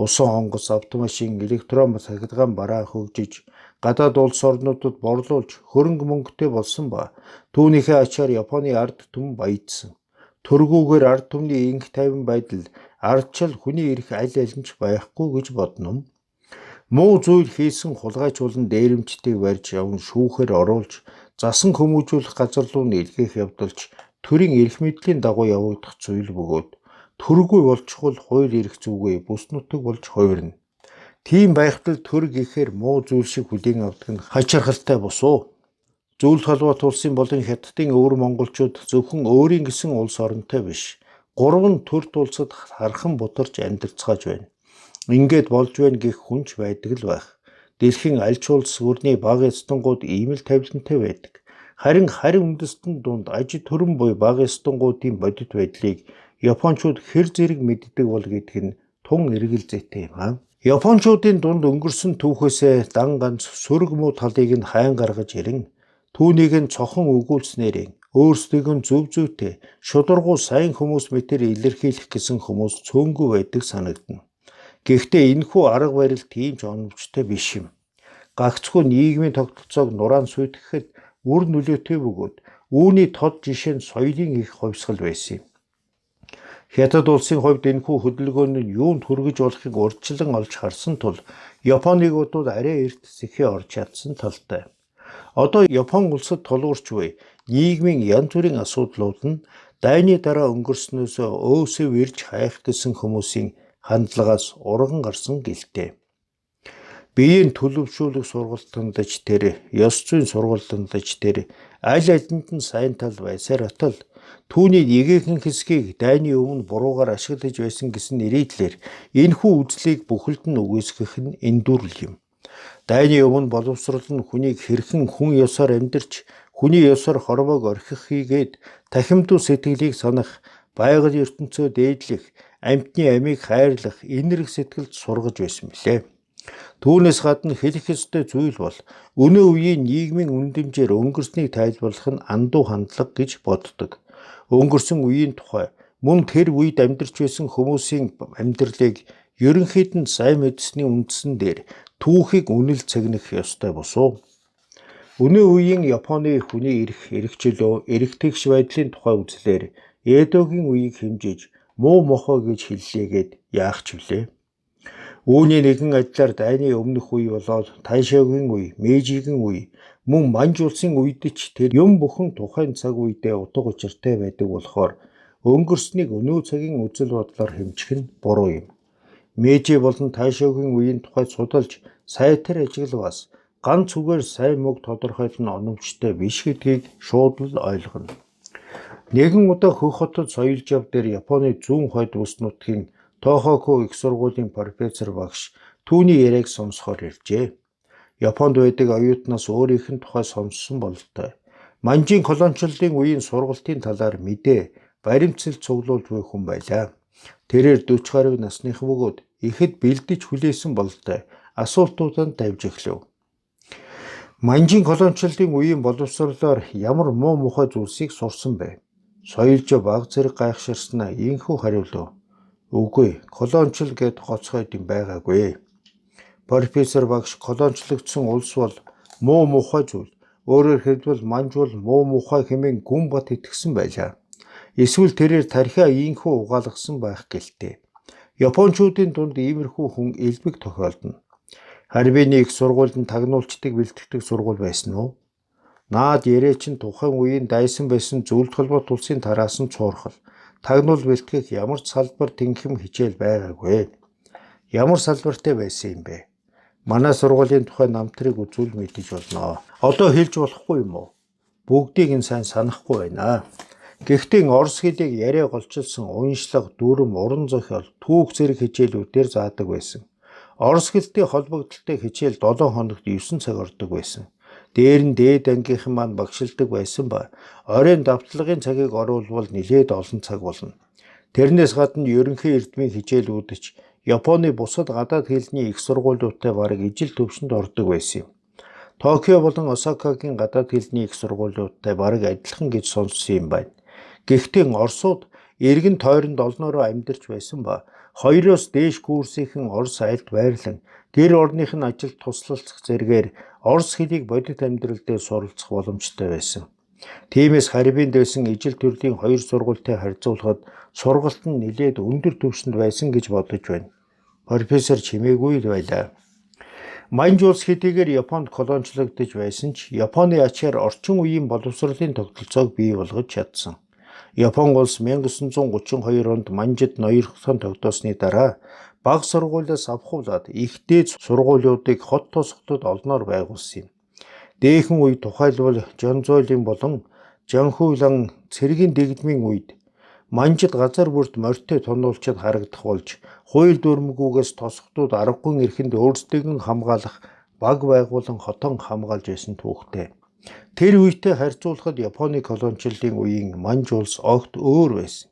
Speaker 1: Усан онгоц, автомашин, электрон цахилгаан бараа хөгжиж, гадаад улс орнуудад борлуулж хөрөнгө мөнгөтэй болсон ба түүнийхээ ачаар Японы ард түмэн баяжсан. Төргүүгээр ард түмний инх тайван байдал ардчил хүний эрх аль алинч байхгүй гэж бодно. Муу зүйл хийсэн хулгайчулан дээрэмчдийг барьж явн шүүхээр оруулж засан хүмүүжүүлэх газар руу нэлгээх явдалч төрийн эрх мэдлийн дагуу явагдах зүйл бөгөөд төргүй болчихвол хууль эрх зүгээ бүс нутаг болж хувирна. Тийм байхтал төр гэхээр муу зүйл шиг хүлээн авдаг нь хачирхалтай бус уу? Зүйл толгойт улсын болон Хятадын өвөр монголчууд зөвхөн өөрийн гэсэн улс оронтой биш. 3 төрт улсад хархан бутарч амьдарцгааж байна. Ингээд болж байна гэх хүнч байдаг л байх. Дэлхийн аль ч улс өрний бага эстангууд ийм л тавилантай байдаг. Харин үндэстэн дунд аж төрөн буй бага эстангуудын бодит байдлыг Япончууд хэр зэрэг мэддэг бол гэдг нь тун эргэлзээтэй юм аа. Япончуудын дунд өнгөрсөн түүхээсээ дан ганц сөрөг муу талыг нь хайн гаргаж ирэн түүнийг нь цохон өгүүлснээр өөрсдийг нь зөв зүйтэй шударгуу сайн хүмүүс мэтэр илэрхийлэх гэсэн хүмүүс цөөнгүй байдаг санагдана. Гэхдээ энэхүү арга барил тийм ч оновчтой биш юм. Гагцхүү нийгмийн тогтолцоог нураан сүйтгэхэд үр нөлөөтэй бөгөөд үүний тод жишээ нь соёлын их хувьсгал байсан юм. Хятад улсын хувьд энэхүү хөдөлгөөн нь юунд хүргэж болохыг урьдчилан олж харсан тул Японыг бодвол арай эрт сэхээ орж чадсан талтай. Одоо Япон улсад тулгуурч буй нийгмийн янз бүрийн асуудлууд нь дайны дараа өнгөрснөөс өөсөв ирж хайх гэсэн хүмүүсийн хандлагаас урган гарсан гэлтэй. Биеийн төлөвшүүлэх сургалтанд ч тэр, ёс зүйн сургалтанд ч тэр аль алинд нь сайн тал байсаар атал түүний нэгэхэн хэсгийг дайны өмнө буруугаар ашиглаж байсан гэсэн нэрийдлэр энэхүү үзлийг бүхэлд нь үгүйсгэх нь эндүрл юм. Дайны өмнө боловсрол нь хүнийг хэрхэн хүн ёсоор амьдарч, хүний ёсоор хорвоог орхих хийгээд тахимдуу сэтгэлийг санах, байгаль ертөнцөө дээдлэх, амьтны амийг хайрлах, инэрх сэтгэлд сургаж байсан билээ. Түүнээс гадна хэлэх ёстой зүйл бол өнөө үеийн нийгмийн үндэмжээр өнгөрснийг тайлбарлах нь андуу хандлага гэж боддог. Өнгөрсөн үеийн тухай мөн тэр үед амьдарч байсан хүмүүсийн амьдралыг ерөнхийд нь сайн мэдсэний үндсэн дээр түүхийг үнэл цагнах ёстой босуу. Өнөө үеийн Японы хүний эрх чөлөө, эрх тэгш байдлын тухай үзлээр Эдогийн үеийг хэмжиж муу мохоо гэж хэллээгээд яах ч вүлээ. Үүний нэгэн адилаар дайны өмнөх үе болоод Тайшогийн үе, Мэйжигийн үе, мөн Манж улсын үед ч тэр юм бүхэн тухайн цаг үедээ утга учиртай байдаг болохоор өнгөрснийг өнөө цагийн үзэл бодлоор хэмжих нь буруу юм. Мэйжи болон Тайшогийн үеийн тухай судалж сайтар ажиглаваас ганц үгээр сайн мөг тодорхойлно оновчтой биш гэдгийг шууд л ойлгоно. Нэгэн удаа Хөх хотод соёл жав дээр Японы зүүн хойд бүс нутгийн Тохоку их сургуулийн профессор багш түүний яриаг сонсохоор иржээ. Японд байдаг оюутнаас өөрийнх нь тухай сонссон бололтой. Манжийн колоничлалын үеийн сургалтын талаар мэдээ, баримтсэл цуглуулж буй хүн байлаа. Тэрээр 40 гаруй насных бөгөөд ихэд бэлдэж хүлээсэн бололтой асуултууданд давж эхлэв. Манжийн колоничлалын үеийн боловсролоор ямар муу мухай зүйлсийг сурсан бэ? Соёлж баг зэрэг гайхширснаа ийхүү хариулв. Үгүй, колоничлал гэд гоцгой юм байгаагүй. Профессор багш колоничлогдсон улс бол муу мухай зүйл. Өөрөөр хэлбэл Манж бол муу мухай хэмээн гүн бат итгэсэн байлаа. Эсвэл тэрээр тархиа ийхүү угаалгасан байх гэлтэй. Япончуудын дунд иймэрхүү хүн элбэг тохиолдно. Харбины их сургуульд тагнуулчдыг бэлтгэдэг сургууль байсан уу? Наад ярээ чин тухайн үеийн дайсан байсан зөвлөлт холбоот улсын тараас нь цуурхал. Тагнуул бэлтгэх ямар ч салбар тэнхэм хичээл байгаагүй. Ямар салбартай байсан юм бэ? Манай сургуулийн тухай намтрыг үзүүл мэдэж болно. Одоо хэлж болохгүй юм уу? Бүгдийг нь сайн санахгүй байна. Гэхдээ орос хэлийг яриа голчилсан уншлага, дүрм, уран зохиол, түүх зэрэг хичээлүүдээр заадаг байсан. Орос хэлтэй холбогдлолтой хичээл 7 хоногт 9 цаг ордог байсан. Дээр нь дээд ангийнхан маань багшилдаг байсан ба оройн давтлагын цагийг оруулбал нэлээд олон цаг болно. Тэрнээс гадна ерөнхий эрдмийн хичээлүүдч Японы бусад гадаад хэлний их сургуулиудтай бараг ижил төвшөнд ордог байсан юм. Токио болон Осакагийн гадаад хэлний их сургуулиудтай бараг адилхан гэж сонссон юм байна. Гэхдээ орсууд эргэн тойронд олноороо амьдарч байсан ба хоёроос дээш курсийнхэн орос айлд байрлан гэр орных нь ажилд туслалцах зэргээр орос хэлийг бодит амьдрал дээр суралцах боломжтой байсан. Тиймээс Харбинд байсан ижил төрлийн хоёр сургуультай харьцуулахад сургалт нь нэлээд өндөр түвшинд байсан гэж бодож байна. Профессор чимээгүй л байлаа. Манж улс хэдийгээр Японд колоничлогдож байсан ч Японы ачаар орчин үеийн боловсролын тогтолцоог бий болгож чадсан. Япон улс 1932 онд Манжид ноёрхон тогтоосны дараа бага сургуулиас авахуулаад их дээд сургуулиудыг хот тосготод олноор байгуулсан юм. Дээхэн үе тухайлбал Жонзойлын болон Жанхуйлан цэргийн дэгдмийн үед Манжид газар бүрт морьтой тонуулчид харагдах болж хууль дүрмгүйгээс тосготууд аргагүй эрхэнд өөрсдийг нь хамгаалах баг байгуулан хотон хамгаалж байсан түүхтэй. Тэр үетэй харьцуулахад Японы колоничлалын үеийн Манж улс огт өөр байсан.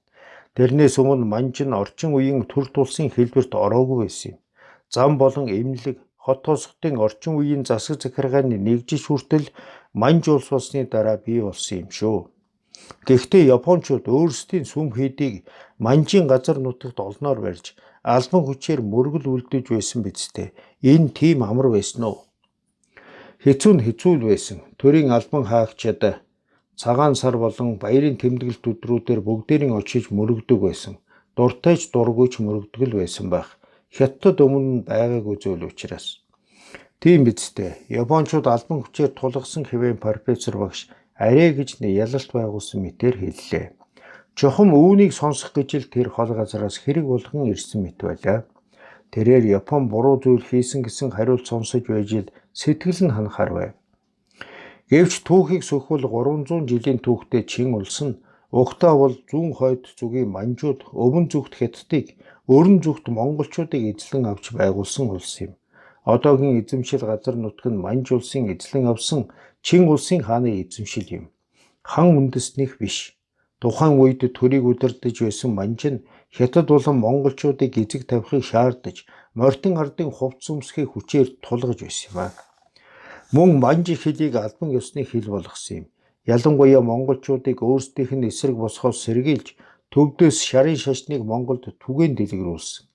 Speaker 1: Тэрнээс өмнө Манж нь орчин үеийн төр тулсын хэлбэрт ороогүй байсан юм. Зам болон эмнэлэг, хот тосготын орчин үеийн засаг захиргааны нэгжиж хүртэл Манж улс болсны дараа бий болсон юм шүү. Гэхдээ Япончууд өөрсдийн сүм хийдийг Манжийн газар нутагт олноор барьж албан хүчээр мөргөл үлдэж байсан бидтэй. Энэ тийм амар байсан уу? Хэцүү нь хэцүү л байсан. Төрийн албан хаагчид цагаан сар болон баярын тэмдэглэлт өдрүүдээр бүгдээрийн очиж мөрөгдөг байсан. Дуртайч дургүйч мөрөгдөг л байсан байх. Хятад өмнө байгаагүй зүйл учраас. Тийм бидтэй. Япончууд албан хүчээр тулгасан хэвэн профессор багш арай гэж ялалт байгуулсан мэтээр хэллээ. Чухам үүнийг сонсох гэж л тэр хол газараас хэрэг болгон ирсэн мэт байлаа. Тэрээр Япон буруу зүйл хийсэн гэсэн хариулт сонсож байж л сэтгэл нь ханахаар байв. Гэвч түүхийг сөхвөл 300 жилийн түүхтэй чин улс нь угтаа бол зүүн хойд зүгийн Манжууд өвөн зүгт Хятадыг, өрн зүгт монголчуудыг эзлэн авч байгуулсан улс юм. Одоогийн эзэмшил газар нутг нь Манж улсын эзлэн авсан Чин улсын хааны эзэмшил юм. Хан үндэснийх биш. Тухайн үед төрийг удирдах байсан Манж нь Хятад болон монголчуудыг эзэг тавихыг шаардаж морьтон ардын хувцс өмсөхийг хүчээр тулгаж байсан юм аа. Мөн Манж хэлийг албан ёсны хэл болгосон юм. Ялангуяа монголчуудыг өөрсдийнх нь эсрэг босхоос сэргийлж төвдөөс шарын шашныг Монголд түгээн дэлгэрүүлсэн.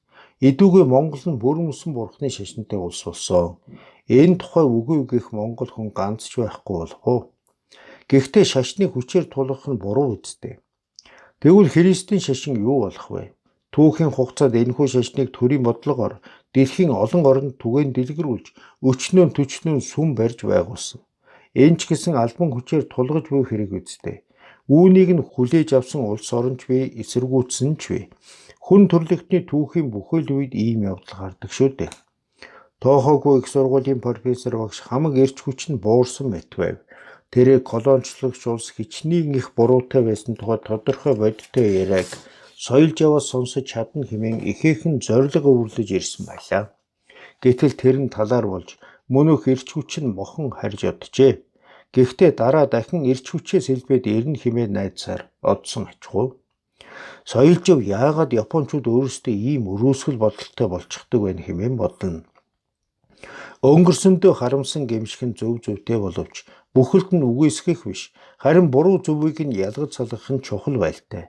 Speaker 1: Идүүгээ Монгол нь бүрэн бурхны шашинтай улс болсон. Энэ тухай үгүй гэх монгол хүн ганц ч байхгүй болов уу. Гэхдээ шашныг хүчээр тулгах нь буруу үстэй. Тэгвэл Христийн шашин юу болох вэ? Түүхийн хугацаанд энэхүү шашныг төрийн бодлогоор дэлхийн олон оронд түгээн дэлгэрүүлж өчнөөн төчнөөн сүм барьж байгуулсан. Энэ ч гэсэн албан хүчээр тулгаж буй хэрэг үстэй. Үүнийг нь хүлээж авсан улс оронч бий, эсэргүүцсэн ч бий. Хүн төрлөختний түүхийн бүхэл үед ийм явдал гардаг шүү дээ. Тоохоогүй их сургуулийн профессор багш хамаг эрч хүч нь буурсан мэтвэв. Тэрээр колоничлогч улс хичнээн их буруутай байсан тухай тодорхой бодиттой яриаг соёлж яваас сонсож чадна хэмээн ихээхэн зориг өвөрлөж ирсэн байлаа. Гэтэл тэр нь талаар болж мөнөх эрч хүч нь мохон харж оджээ. Гэхдээ дараа дахин эрч хүчээс элбээд ирнэ хэмээн найдсаар одсон ачгүй. Соёлжив яагаад японочууд өөрсдөө ийм өрөөсгөл бодолтой болчихдог вэ хэмээн бодно. Өнгөрсөндөө харамсан гэмших нь зөв зөвтэй боловч бүхэлд нь үгүйсгэх биш, харин буруу зөвийг нь ялгаж салгах нь чухал байлтай.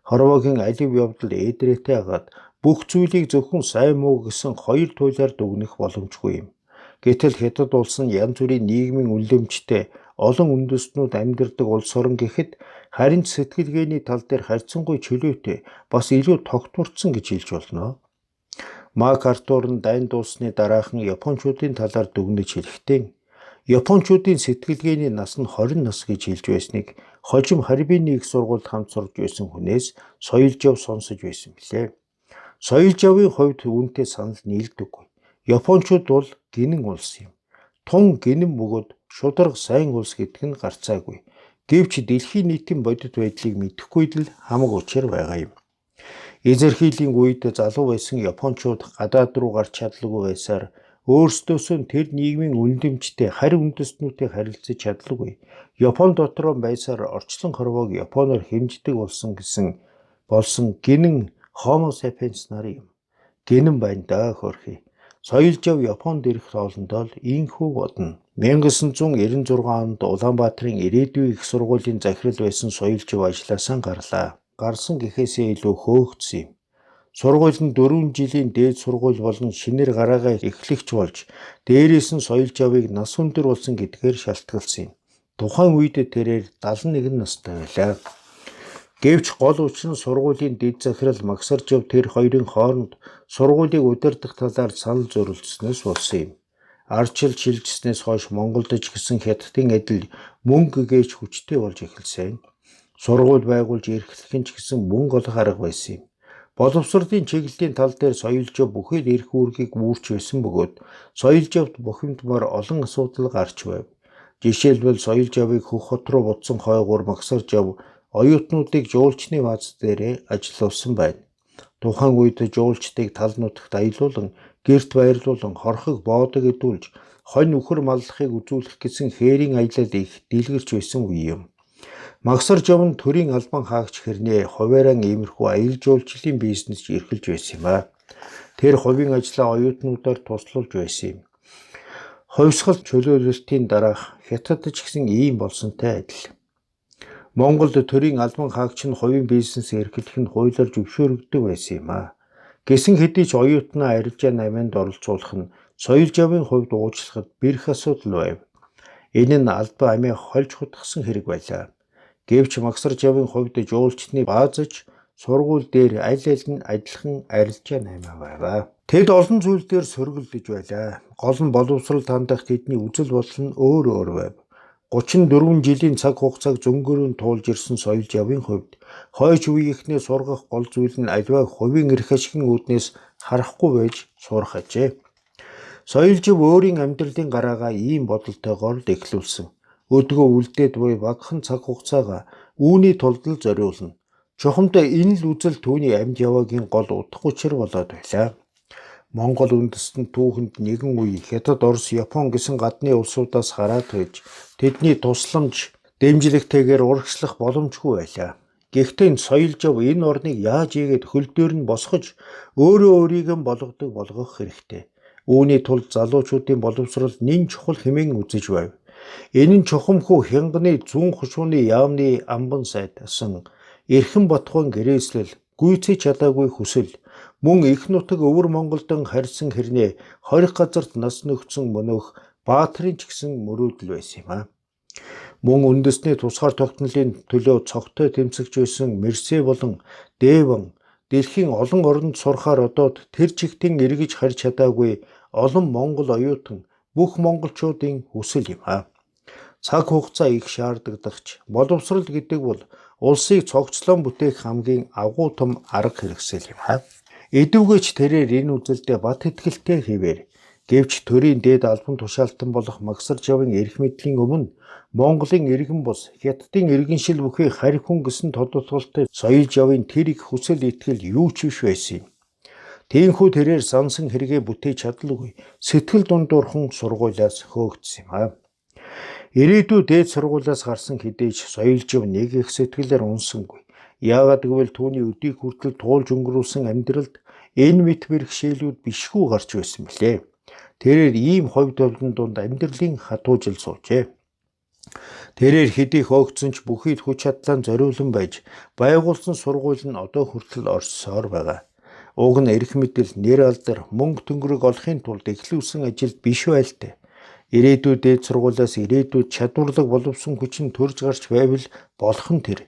Speaker 1: Хорвоогийн алив явдал ээдрээтэй агаад бүх зүйлийг зөвхөн сайн муу гэсэн хоёр туйлаар дүгнэх боломжгүй юм. Гэтэл Хятад улс нь янз бүрийн нийгмийн үнэлэмжтэй олон үндэстнүүд амьдардаг улс орн гэхэд харин сэтгэлгээний тал дээр харьцангуй чөлөөтэй бас илүү тогтворцсон гэж хэлж болно. МакАртур нь дайн дууссаны дараахан японочдын талаар дүгнэж хэлэхдээ японочдын сэтгэлгээний нас нь 20 нас гэж хэлж байсныг хожим Харибины их сургуульд хамт сурж байсан хүнээс Соёлжав сонсож байсан билээ. Соёлжавын хувьд үүнтэй санал нийлдэггүй. Японочууд бол гинэн улс юм. Тун гинэн бөгөөд шударга сайн улс гэдэг нь гарцаагүй. Гэвч дэлхийн нийтийн бодит байдлыг мэдэхгүй л хамаг учир байгаа юм. Эзэрхийллийн үед залуу байсан японочууд гадаад руу гарч чадлагүй байсаар өөрсдөөсөө тэр нийгмийн үнэлэмжтэй харь үндэстнүүдтэй харилцаж чадлагүй. Япон дотроо байсаар орчлон хорвоог японоор хэмждэг болсон гинэн Homo sapiens нар юм. Гинэн байна даа хөрхий. Соёлжав Японд ирэх хоолндоо л ийхүү бодно. 1996 онд Улаанбаатарын ирээдүйн их сургуулийн захирал байсан Соёлжав ажлаасаа гарлаа. Гарсан гэхээсээ илүү хөөгдсөн юм. Сургууль нь 4 жилийн дээд сургууль болон шинээр гараагаа эхлэгч болж дээрээс нь Соёлжавыг нас өндөр болсон гэдгээр шалтгаалсан юм. Тухайн үед тэрээр 71 настай байлаа. Гэвч гол учир нь сургуулийн дэд захирал Максаржав тэр хоёрын хооронд сургуулийг удирдах талаар санал зөрөлдснөөс болсон юм. Ардчил шилжснээс хойш Монголд ч гэсэн Хятадын адил мөнгө гээч хүчтэй болж эхэлсэн. Сургууль байгуулж эрхлэх нь ч гэсэн мөнгө олох арга байсан юм. Боловсролын чиглэлийн тал дээр Соёлжав бүхэл эрх үүргийг үүрч байсан бөгөөд Соёлжавд бухимдмаар олон асуудал гарч байв. Жишээлбэл Соёлжавыг Хөх хот руу буцсан хойгуур Максаржав оюутнуудыг жуулчны бааз дээр ажиллуулсан байна. Тухайн үед жуулчдыг тал нутагт аялуулан, гэрт байрлуулан, хорхог боодог эдүүлж, хонь үхэр маллахыг үзүүлэх гэсэн хээрийн аялал их дэлгэрч байсан үе юм. Максаржав нь төрийн албан хаагч хэрнээ хувааран иймэрхүү аялал жуулчлалын бизнес эрхэлж байсан юм а. Тэр хувийн ажлаа оюутнуудаар туслуулж байсан юм. Хувьсгал чөлөөлөлтийн дараах Хятад ч гэсэн ийм болсонтой адил. Монголд төрийн албан хаагч нь хувийн бизнес эрхлэх нь хуулиар зөвшөөрөгдөг байсан юм а. Гэсэн хэдий ч оюутнаа арилжаа намайнд оролцуулах нь Соёлжавын хувьд уучлахад бэрх асуудал байв. Энэ нь албан амиа хольж хутгсан хэрэг байлаа. Гэвч Максаржавын хувьд жуулчны баазч сургууль дээр аль нь адилхан арилжаа наймаа байваа. Тэд олон зүйл дээр сөргөлдөж байлаа. Гол нь боловсрол хандах тэдний үзэл бодол нь өөр байв. 34 жилийн цаг хугацааг зөнгөөрөө туулж ирсэн Соёлжавын хувьд хойч үеийнхнээ сургах гол зүйл нь аливаа хувийн эрх ашигын үүднээс харахгүй байж сурах ажээ. Соёлжав өөрийн амьдралын гараагаа ийм бодолтойгоор л эхлүүлсэн. Өдгөө үлдээд буй багахан цаг хугацаагаа үүний тулд л зориулна. Чухамдаа энэ л үзэл түүний амьд яваагийн гол утга учир болоод байлаа. Монгол үндэстэн түүхэнд нэгэн үе Хятад, Орос, Япон гэсэн гадны улсуудаас гараад байж тэдний тусламж, дэмжлэгтэйгээр урагшлах боломжгүй байлаа. Гэхдээ соёл жав энэ орныг яаж ийгээд хөл дээр нь босгож өөрөө өөрийгөө болгодог болгох хэрэгтэй. Үүний тулд залуучуудын боловсрол нэн чухал хэмээн үзэж байв. Энэ нь чухамхүү хянганы зүүн хушууны яамны амбан сайдсан Эрхэн Батхан гэрээслэл гүйцэж чадаагүй хүсэл мөн их нутаг өвөр Монголдон харьсан хэрнээ 20 газарт нас нөхцөн мөнөөх баатрын ч гэсэн мөрөөдөл байсан юм аа. Мөн үндэсний тусгаар тогтнолын төлөө цогтой тэмцэгч байсан Мерсэ болон Дэван дэлхийн олон оронд сурахаар одоод тэр чигтэн эргэж харж чадаагүй олон монгол оюутан бүх монголчуудын хүсэл юм аа. Цаг хугацаа их шаардагдагч боловсрол гэдэг бол улсыг цогцлон бүтээх хамгийн агуу том арга хэрэгсэл юм аа. Эдүгэж тэрээр энэ үзэлдээ бат итгэлтэй хэвээр гэвч төрийн дээд албан тушаалтан болох Магсар Жавын эрх мэдлийн өмнө Монголын иргэн бус Хятадын иргэншил бүхий харь хүн гэсэн тодотголтой соёл Жавын тэр их хүсэл итгэл юу ч биш байсан юм. Тиймхүү тэрээр сансан хэрэгээ бүтээж чадалгүй сэтгэл дундуурхан сургуулиас хөөгдсөн юм аа. Ирээдүйд дээд сургуулиас гарсан хэдийч соёл Жав нэг их сэтгэлээр унсангүй. Яагаад гэвэл түүний өдийг хүртэл туулж өнгөрүүлсэн амьдралд энэ мэт бэрхшээлүүд бишгүй гарч байсан билээ. Тэрээр ийм ховд толгон дунд амьдралын хатуу жил суужээ. Тэрээр хэдий хөөгдсөн ч бүхийд хүч чадлаа зориулан байж байгуулсан сургууль нь одоо хүртэл орсоор байгаа. Уг нь эрх мэдэл, нэр алдар, мөнгө төнгөрөг олохын тулд эхлүүлсэн ажил биш байлтай. Ирээдүйд дээд сургуулиас ирээдүйд чадварлаг боловсон хүч нь төрж гарч байвал болох нь тэр.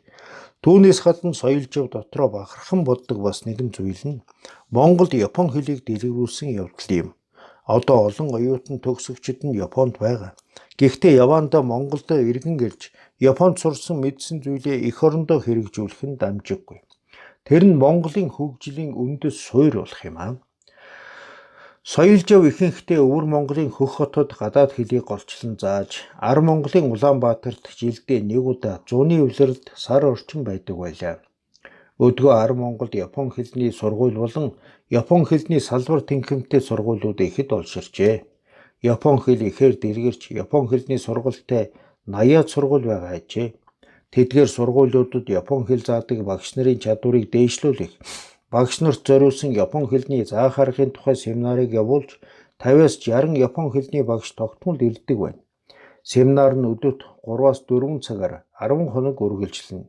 Speaker 1: Түүнээс гадна соёл Жав дотроо бахархан боддог бас нэгэн зүйл нь Монголд Япон хэлийг дэлгэрүүлсэн явдал юм. Одоо олон оюутан төгсөгчид нь Японд байгаа. Гэхдээ явандаа Монголд иргэн гэрж Японд сурсан мэдсэн зүйлээ эх орондоо хэрэгжүүлэх нь дамжиггүй. Тэр нь Монголын хөгжлийн үндэс суурь болох юм аа. Соёл Жав ихэнхдээ өвөр Монголын хөх хотод гадаад хэлийг голчлон зааж, ар Монголын Улаанбаатарт жилдээ нэг удаа зуны улиралд сар орчим байдаг байлаа. Өдгөө ар Монголд Япон хэлний сургууль болон Япон хэлний салбар тэнхимтэй сургуулиуд ихэд олширчээ. Япон хэл ихээр дэлгэрч Япон хэлний сургуультай 80-аад сургууль байгаа ажээ. Тэдгээр сургуулиудад Япон хэл заадаг багш нарын чадварыг дээшлүүлэх, багш нарт зориулсан Япон хэлний заах аргын тухай семинарыг явуулж 50-аас 60 Япон хэлний багш тогтмол ирдэг байна. Семинар нь өдөрт 3-аас 4 цагаар 10 хоног үргэлжилнэ.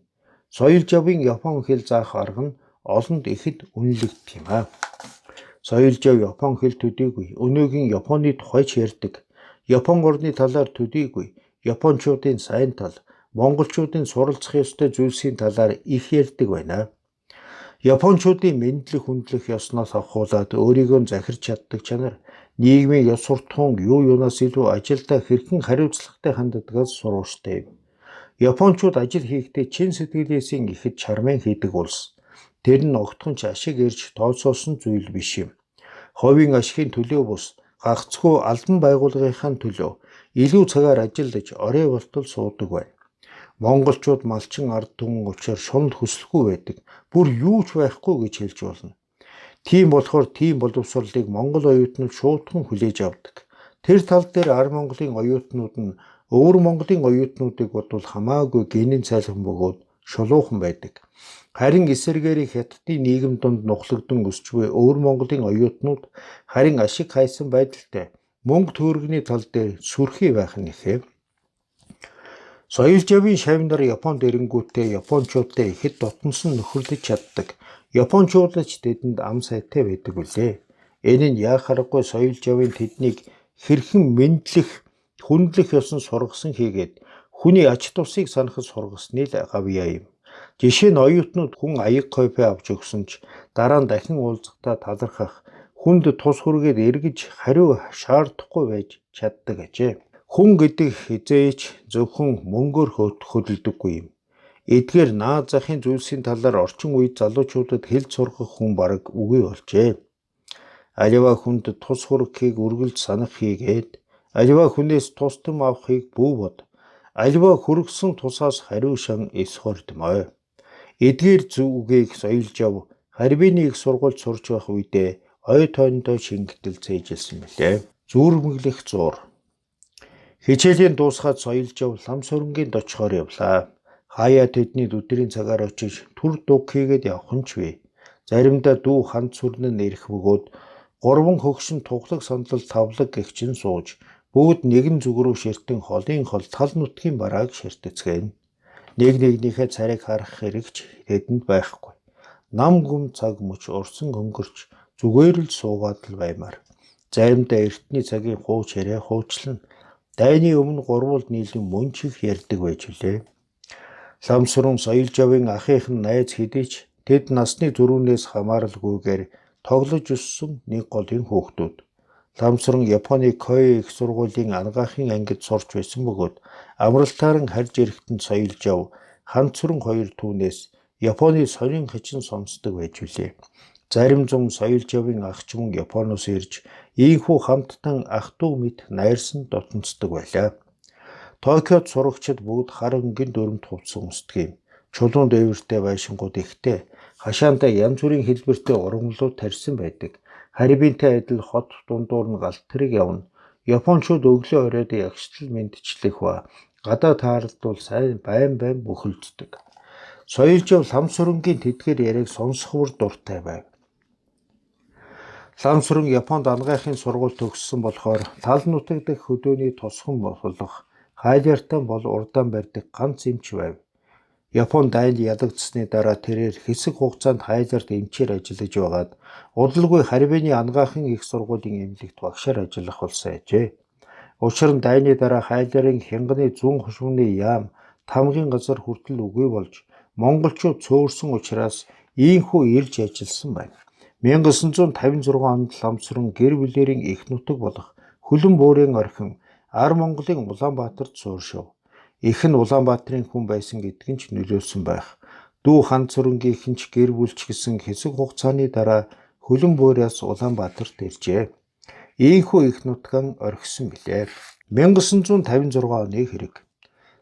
Speaker 1: Соёл Жавын Япон хэл заах арга нь олонд ихэд үнэлэгдэх юм аа. Соёл Жав Япон хэл төдийгүй өнөөгийн Японы тухайч ярьдаг. Япон орны талаар төдийгүй Япончуудын сайн тал, монголчуудын суралцах ёстой зүйлсийн талаар их ярьдаг байна. Япончуудын мэдлэг хүндлэх ёсноос авахуулаад өөрийгөө захирч чаддаг чанар, нийгмийн ёс суртахуун юу юунаас илүү ажилдаа хэрхэн хариуцлагатай ханддагаас сурвалжтай юм. Япончууд ажил хийхдээ чин сэтгэлээсээ ихэд чармайн хийдэг улс. Тэр нь огтхон ч ашиг ирж тооцоосон зүйл биш юм. Ховийн ашигын төлөө бус гагцхүү албан байгууллагынхаа төлөө илүү цагаар ажиллаж орой болтол суудаг байна. Монголчууд малчин ард түмэн учраас шунал хүсэлгүй байдаг. Бүр юу ч байхгүй гэж хэлж болно. Тийм болохоор тийм боловсролыг монгол оюутнууд шуудхан хүлээж авдаг. Тэр тал дээр ар Монголын оюутнууд нь өвөр Монголын оюутнуудыг бодвол хамаагүй гинэн цайлхан бөгөөд шулуухан байдаг. Харин эсэргээрээ Хятадын нийгэм донд нухлагдсан өсч буй өвөр Монголын оюутнууд харин ашиг хайсан байдалтай мөнгө төгрөгийн тал дээр сүрхий байх нь ихээ. Соёл Жавын шавь нар Японд ирэнгүүтээ Япончуудтай ихэд дотносон нөхөрлөж чаддаг. Япончууд ч тэдэнд ам сайтай байдаг үлээ. Энэ нь яах аргагүй соёл Жавын тэднийг хэрхэн мэдлэх, хүндлэх ёсон сургасан хийгээд хүний ач тусыг санахад сургасны л гавьяа юм. Жишээ нь оюутнууд хүн аяг кофе авч өгсөн ч дараа нь дахин уулзахдаа талархах, хүнд тус хүргээд эргэж хариу шаардахгүй байж чаддаг ажээ. Хүн гэдэг хизээч зөвхөн мөнгөөр хөдөлдөггүй юм. Эдгээр наад захын зүйлсийн талаар орчин үед залуучуудад хэлж сургах хүн бараг үгүй болжээ. Аливаа хүнд тус хүргэхийг үргэлж санах хийгээд, аливаа хүнээс тус төм авахыг бүү бод, аливаа хүргэсэн тусаас хариу шан эс хордмоо. Эдгээр зүгийг соёл Жав Харьбины их сургуульд сурч байх үедээ ой тойндоо шингэтэл цээжилсэн мэлээ. Зүүрмэглэх зуур. Хичээлийн дуусгаад соёлжов лам сүрэнгийн дочхоор явлаа. Хаяа тэдний өдрийн цагаар очиж түр дуг хийгээд явах нь ч вэ. Заримдаа дүү ханд сүрнэн ирэх бөгөөд гурван хөгшин туглаг сандлал тавлаг гэгчин сууж бүгд нэгэн зүг рүү ширтэн холын хол тал нутгийн барааг ширтэцгээв. Нэг нэгнийхээ царайг харах хэрэгч тэдэнд байхгүй. Нам гүм цаг мөч урсан өнгөрч зүгээр л суугаад л баймаар. Заримдаа эртний цагийн хууч яриа хуучлан дайны өмнө гурвуулд нийлэн мөн чих ярьдаг байж үлээ. Ламсрун соёлжавын ахийнх нь найз хэдий ч тэд насны зөрүүнээс хамааралгүйгээр тоглож өссөн нэг голын хүүхдүүд. Ламсрун Японы Кои их сургуулийн анагаахын ангид сурч байсан бөгөөд амралтааран харж ирэхтэн соёлжав ханцрун хоёр түүнээс Японы сонин хачин сонсдог байж үлээ. Зарим зам соёлжавын ах ч мөн Японоос ирж ийхүү хамттан ах дүү мэд найрсан дотнцдог байлаа. Токиод сурагчид бүгд хар өнгийн дүрмд хувцсан өмсдөг юм. Чулуун дээвэртэй байшингууд ихтэй, хашаантай янз бүрийн хэлбэртэй ургамлууд тарьсан байдаг. Харибинтэй адил хот дундуур нь галт тэрэг явна. Япончууд өглөө оройд ягштал мэдчлэх ба гадаа таарлтвал сайн байн бүхэлддэг. Соёлжав лам сүрэнгийн тэдгээр яриаг сонсох бүр дуртай байв. Лам сүрэн Японд анагаахын сургууль төгссөн болохоор тал нутаг дэх хөдөөний тосхон болох хайлиартан бол урдаан барьдаг ганц эмч байв. Япон дайнд ядагдсны дараа тэрээр хэсэг хугацаанд хайлиарт эмчээр ажиллаж байгаад удалгүй Харибины анагаахын их сургуулийн эмнэлэгт багшаар ажиллах болсон ажээ. Учир нь дайны дараа хайлиарын хянганы зүүн хошууны яам тамгын газар хүртэл үгүй болж монголчууд цөөрсөн учраас ийхүү ирж ажилласан байна. 1956 онд Ламсрун гэр бүлэрийн их нутаг болох Хөлөн буурын орхин Ар Монголын Улаанбаатарт сууршив. Их нь Улаанбаатарын хүн байсан гэдг нь ч нөлөөлсөн байх. Дүү Ханцүрэнгийнх нь ч гэр бүлч гэсэн хэсэг хугацааны дараа Хөлөн буурьаас Улаанбаатарт иржээ. Ийхүү их нутган орхисон билээ. 1956 оны хэрэг.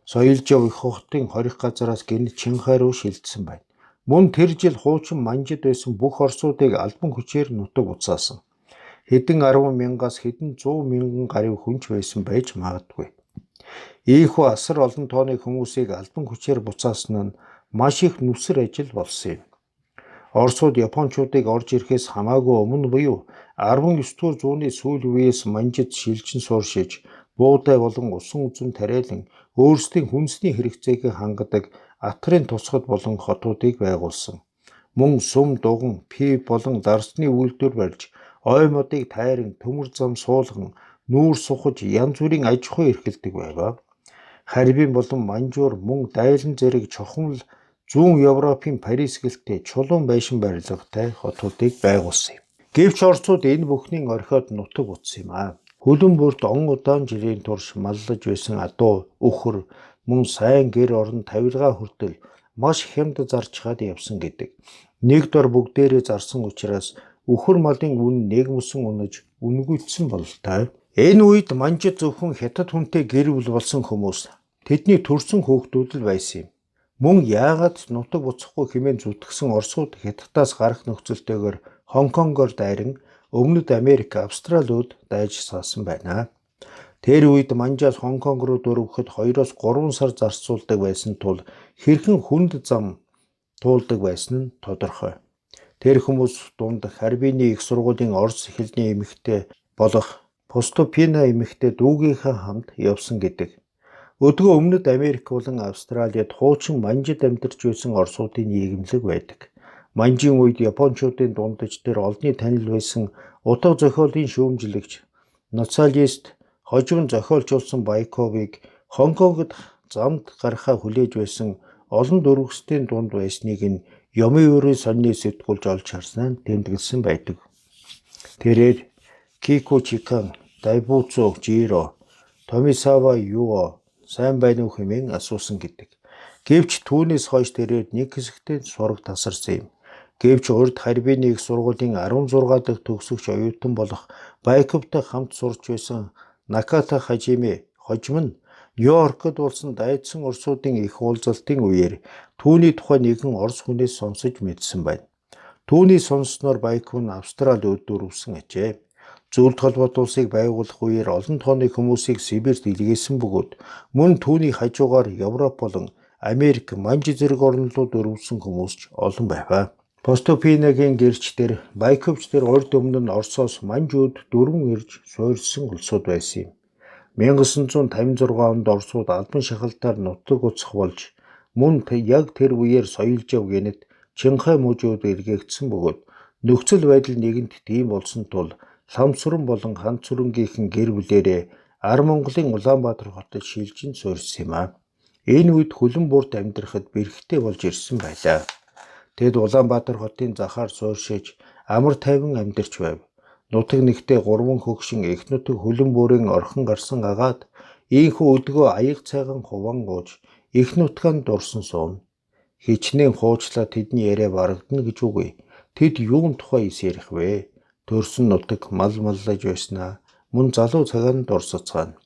Speaker 1: Соёлжав их хотын хорих газараас гэнэ Чинхай руу шилжсэн байна. Мөн тэр жил хуучин манжид байсан бүх орсуудыг албан хүчээр нутаг буцаасан. Хэдэн 10 мянгаас хэдэн 100 мянган гаруй хүнч байсан байж магадгүй. Ийхүү асар олон тооны хүмүүсийг албан хүчээр буцаасан нь маш их нүсэр ажил болсон юм. Оросууд Япончуудыг орж ирэхээс хамаагүй өмнө буюу 19-р зууны сүүл үеэс манжид шилжин сууршиж, буудай болон усан үзүн тариалан өөрсдийн хүнсний хэрэгцээг хангадаг атгарын тусгад болон хотуудыг байгуулсан. Мөн сум дуган, пив болон дарсны үйлдвэр барьж, ой модыг тайран, төмөр зам суулган, нүүр сухаж янз бүрийн аж ахуй эрхэлдэг байв. Харибин болон Манжуур мөн дайлан зэрэг чухал зүүн Европын Парис гэлтэй чулуун байшин барилгатай хотуудыг байгуулсан юм. Гэвч орцууд энэ бүхнийг орхиод нутаг буцсан юм аа. Хөлөн бүрт он удаан жилийн турш маллаж байсан адуу, өхөр, мөн сайн гэр орон тавилгаа хүртэл маш хямд зарчгаад явсан гэдэг. Нэг дор бүгдээрээ зарсан учраас өхөр малын үн нэг мөсөн унаж үнгүйдсэн бололтой. Энэ үед манжид зөвхөн хятад хүнтэй гэр бүл болсон хүмүүс, тэдний төрсөн хүүхдүүд л байсан юм. Мөн яагаад нутаг буцахгүй хэмээн зүтгэсэн орсууд хятадаас гарах нөхцөлтэйгээр Хонконгоор дайран Өмнөд Америк, Австралиуд дайж саасан байна. Тэр үед манжаас Хонконг руу дөрөвхөд 2-3 сар зарцуулдаг байсан тул хэрхэн хүнд зам туулдаг байсан нь тодорхой. Тэр хүмүүс дунд Харибины их сургуулийн орос хэлний эмэгтэй болох Поступина эмэгтэй дүүгийнхээ хамт явсан гэдэг. Өдгөө Өмнөд Америк болон Австралиад хуучин манжид амьдарч байсан орсуудын нийгэмлэг байдаг. Манжийн үед Япончуудын дундаж тэр олонний танил байсан утга зохиолын шүүмжлэгч националист хожим зохиолчулсан Байковыг Хонконгод замд гарахаа хүлээж байсан олон дөрвөстэй дунд байсныг нь Ёмиури сонины сэтгүүлж олж харснаа тэмдэглэсэн байдаг. Тэрээр Кикучикан, Дайбуцу Жиро, Томисава Юо сайн байна уу хэмээн асуусан гэдэг. Гэвч түүнээс хойш тэрээр нэг хэсэгтээ сураг тасарсан юм. Гэвч урд Харибины их сургуулийн 16 дахь төгсөгч оюутан болох Байковтай хамт сурч байсан Наката Хажиме хожим нь Нью-Йоркод болсон дайдсан орсуудын их уулзалтын үеэр түүний тухай нэгэн орс хүнээс сонсож мэдсэн байна. Түүний сонссноор Байкун Австрали өдөрвсөн ажээ. Зөвлөлт холбоот улсыг байгуулах үеэр олон тооны хүмүүсийг Сибирт илгээсэн бөгөөд мөн түүний хажуугаар Европ болон Америк, Манж зэрэг орнолууд өрөвсөн хүмүүс ч олон байв. Поступинагийн гэрчдэр Байковчдэр урд өмнө нь Оросоос Манжууд дөрвөн ирж суурьсан улсууд байсан юм. 1956 онд Оросууд албан шахалтаар нутаг уцах болж мөн яг тэр үеэр соёлжав гэнэт Чинхай мужууд эргээгдсэн бөгөөд нөхцөл байдал нэгэнт тийм болсон тул Ламсүрэн болон Ханцүрэнгийнхэн гэр бүлээрээ Ар Монголын Улаанбаатар хотод шилжин суурьсан юм а. Энэ үед хөлөн бүрт амьдрахад бэрхтээ болж ирсэн байлаа. Тэд Улаанбаатар хотын захаар суурьшиж амар тайван амьдарч байв. Нутаг нэгтээ 3 хөгшин их нутаг хөлөн бүрийн орхон гарсан агаад ийхүү өдгөө аяг цайган хуван ууж их нутгаанд дурсан суун. Хичнээн хуучлаа тэдний яриа барагдана гэж үгүй. Тэд юун тухай ис ярих вэ? Төрсөн нутаг мал маллаж байснаа мөн залуу цагаан дурсацгаана.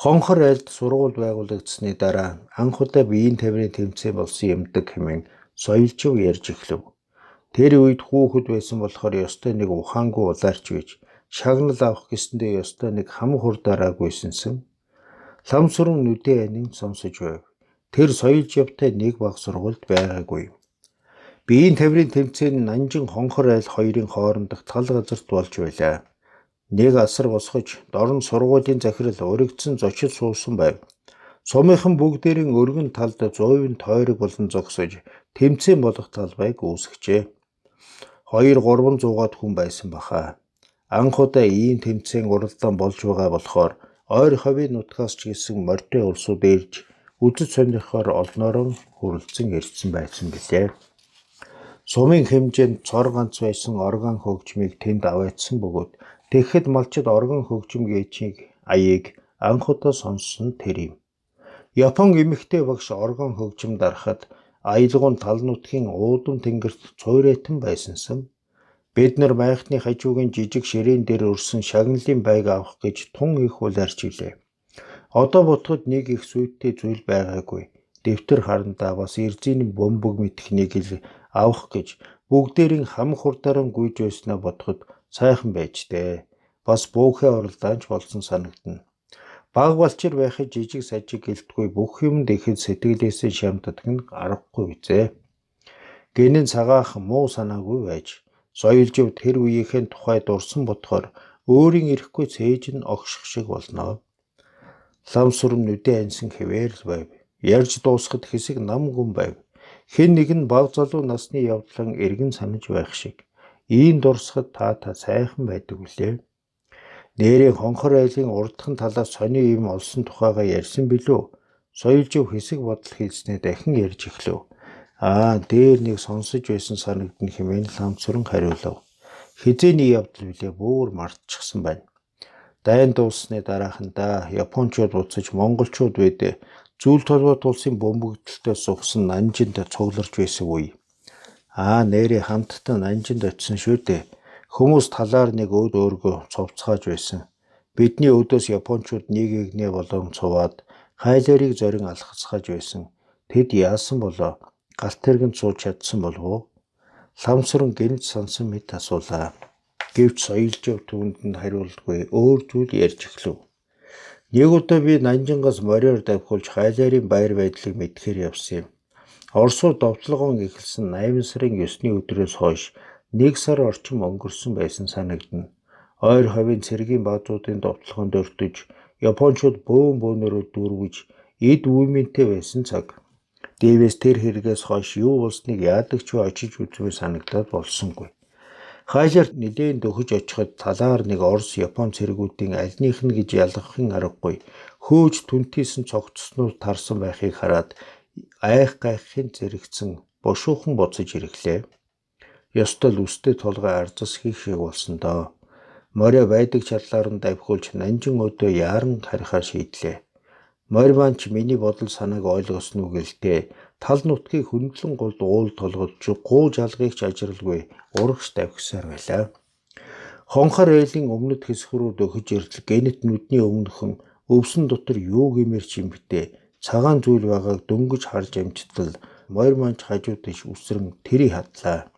Speaker 1: Хонхор айлд сургууль байгуулагдсны дараа анх удаа биеийн тавирын тэмцээн болсон юмдаг хэмээн соёлжив ярьж эхлэв. Тэр үед хүүхэд байсан болохоор ёстой нэг ухаангүй улаарч гэж шагнал авах гэсэндээ ёстой нэг хам хурдаараагүйсэнсэн. Ламсүрэн нүдэн анин сонсож байв. Тэр соёлж явтай нэг баг сургуульд байгаагүй. Биеийн тавирын тэмцээн Нанжин Хонхор айл хоёрын хоорондох тал газарт болж байлаа. Нэг асар босгож дорн сургуулийн захирал уригдсан зочид суусан байв. Сумынхан бүгдээрийн өргөн талд 100% тойрог болон зогсож тэмцээн болох талбайг үүсгэжээ. 200-300 хүн байсан баха. Анх удаа ийм тэмцээн уралдаан болж байгаа болохоор ойр хавийн нутгаас ч гэсэн морьтой улсууд ирж үзэж сонирхохоор олноороо хүрэлцэн ирсэн байсан гэлээ. Сумын хэмжээнд цор ганц байсан орган хөгжмийг тэнд аваадсан бөгөөд тэгэхэд малчид орган хөгжим гээчийг аяыг анх удаа сонссон тэр юм. Япон эмэгтэй багш орган хөгжим дарахад аялгуун тал нутгийн уудам тэнгэрт цуйрайтан байсансан. Бид нар майхны хажуугийн жижиг ширээн дээр өрсөн шагналын байг авах гэж тун их улаарч илээ. Одоо бодоход нэг их зүйтэй зүйл байгаагүй. Дэвтэр харандаа бас эрзийн бөмбөг мэдхнийг л авах гэж бүгдээрийн хам хурдаараа гүйж байснаа бодоход сайхан байж дээ. Бас буухай оролдаанч болсон санагдана. Баг балчир байхад жижиг сажиг гэлтгүй бүх юмд ихэд сэтгэлээсээ шамтдаг нь аргагүй үзээ. Гэнэн цагаах муу санаагүй байж соёлжив тэр үеийнхэн тухай дурсан бодохоор өөрийн ирэхгүй цээж нь огших шиг болно. Ламсүрэн нүдэн ансан хэвээр л байв. Ярьж дуусахад хэсэг нам гүн байв. Хэн нэг нь баг залуу насны явдлан эргэн санаж байх шиг. Ийм дурсахад та сайхан байдаг үлээ. Нэрийн Хонхор айлын урдхан талаас сони юм олсон тухайга ярьсан билүү. Соёлжив хэсэг бодол хийснээ дахин ярьж эхлэв. Дээр нэг сонсож байсан санагдна хэмээн Ламсүрэн хариулав. Хизээний явдал билээ бүр мартчихсан байна. Дайн дууссаны дарааханда Япончууд буцаж монголчууд бид Зөвлөлт холбоот улсын бөмбөгдөлтөд сухсан Нанжинд цугларч байсан үе. Нэрээ хамтдаа Нанжинд очисон шүү дээ. Хүмүүс талаар нэг өд өөргөө цовцгааж байсан. Бидний өдөөс Япончууд нэг игнээ болон цуваад хайлаарыг зорин алхацгааж байсан. Тэд яасан болоо? Галт тэргэнд сууж чадсан болов уу? Ламсүрэн гэнэт сонсон мэт асуулаа. Гэвч соёлжив түүнд нь хариулдаггүй өөр зүйл ярьж эхлэв. Нэг удаа би Нанжингаас мориор давхуулж хайлаарийн байр байдлыг мэдхээр явсан юм. Оросууд довтлогоон эхэлсэн 8 сарын 9-ний өдрөөс хойш 1 сар орчим өнгөрсөн байсан санагдана. Ойр хавийн цэргийн баазуудын довтлогоонд өртөж, Япончууд бөөнөрөө дүүргэж, эд үймэнтэй байсан цаг. Дээвээс тэр хэрэгээс хойш юу болсныг яадаг ч очиж үзмээр санагдаад болсонгүй. Хайлаар нэлээд дөхөж очиход талаар нэг Орос Япон цэргүүдийн альнийх нь гэж ялгахын аргагүй хөөж түнтийсэн цогцснууд тарсан байхыг хараад айх гайхын зэрэгцэн бушуухан буцаж ирэхлээ. Ёстой л үстэй толгой арзас хийх шиг болсон доо. Морио байдаг чадлаар нь давхиулж Нанжин өдөө яаран харихаар шийдлээ. Морь манч миний бодол санааг ойлгосноо гэлтэй тал нутгийг хөндлөн голд уул толгож гуу жалгыг ч ажралгүй урагш давхисаар байлаа. Хонхор айлын өмнөд хэсэг рүү дөхөж иртэл гэнэт нүдний өмнөхөн өвсөн дотор юу гэмэрч юм битээ цагаан зүйл байгааг дөнгөж харж амжтал морь манч хажууд иш үсрэн тэрий хадлаа.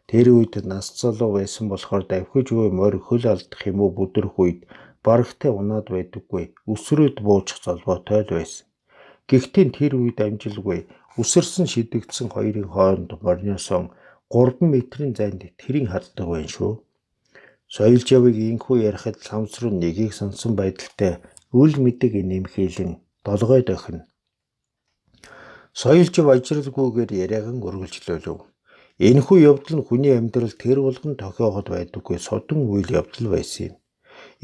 Speaker 1: Тэр үед нас залуу байсан болохоор давхиж буй морь хөл алдах юм уу бүдрэх үед барагтай унаад байдаггүй. Өсрөөд буучих золбоотой л байсан. Гэхдээ тэр үед амжилгүй үсэрсэн шидэгдсэн хоёрын хооронд морниосон 3 метрийн зайд тэрийн хаддаг байна шүү. Соёл жавыг инхүү ярихад ламсруу нэгийг сонсон байдалтай үл мэдэг нэмхийлэн долгой дохино. Соёл жав ажралгүйгээр яриаган үргэлжлүүлв. Энэхүү явдал нь хүний амьдралд тэр болгон тохиогод байдаггүй содон үйл явдал байсан юм.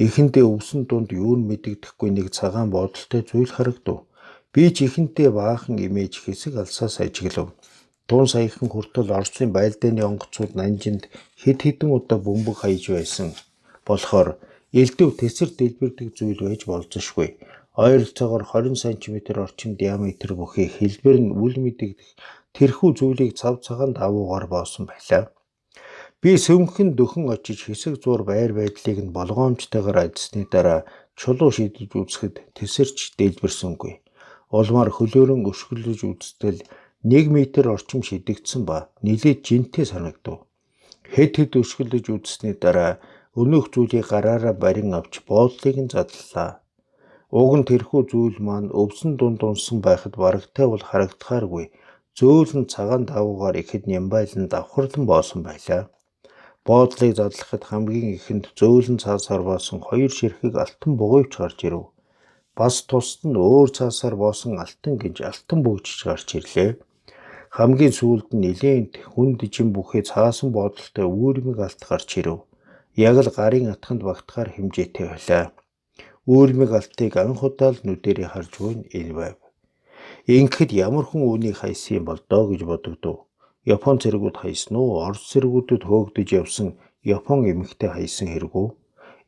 Speaker 1: Эхэндээ өвсөн дунд юу нь мэдэгдэхгүй нэг цагаан бодолтой зүйл харагдав. Би ч ихэнтэй баахан имэж хэсэг алсаас ажиглав. Тун саяхан хүртэл Оросын байлдааны онгоцууд Нанжинд хэд хэдэн удаа бөмбөг хаяж байсан болохоор элдв тесэр дэлбэрдэг зүйл байж болзошгүй. Ойролцоогоор 20 см орчим диаметр бүхий хэлбэр нь үл мэдэгдэх тэрхүү зүйлийг цав цагаан давуугаар боосон байлаа. Би сөмхөн дөхөн очиж хэсэг зуур байр байдлыг нь болгоомжтойгоор ажилласны дараа чулуу шидэж үзэхэд тесэрч дэлбэрсэнгүй. Улмаар хөлөөрөн өшгөлөж үзтэл 1 метр орчим шидэгдсэн ба нилээд жинтэй санагдав. Хэд өшгөлөж үзсний дараа өнөөх зүйлийг гараараа барин авч боодлыг нь задлаа. Уг нь тэрхүү зүйл маань өвсөн дунд унсан байхад барагтай бол харагдахааргүй. Зөөлөн цагаан давуугаар ихэд нямбайлан давхарлан боосон байлаа. Боодлыг задлахад хамгийн ихэнд зөөлөн цаасаар боосон 2 ширхэг алтан бугуйч гарч ирэв. Бас тусад нь өөр цаасаар боосон алтан гинж алтан бөгжиж гарч ирлээ. Хамгийн сүүлд нь нилээнд хүн дижин бүхий цаасан боодлолтой үүрмэг алт гарч ирэв. Яг л гарын атханд багтахаар хэмжээтэй байлаа. Үүрмэг алтыг анх удаа л нүдэрээ харж буй энэ байв. Ингэхэд ямар хүн үүнийг хайсан юм бол доо гэж бодогдов. Япон цэргүүд хайсан уу? Орос цэргүүдэд хөөгдөж явсан Япон эмэгтэй хайсан хэрэггүй.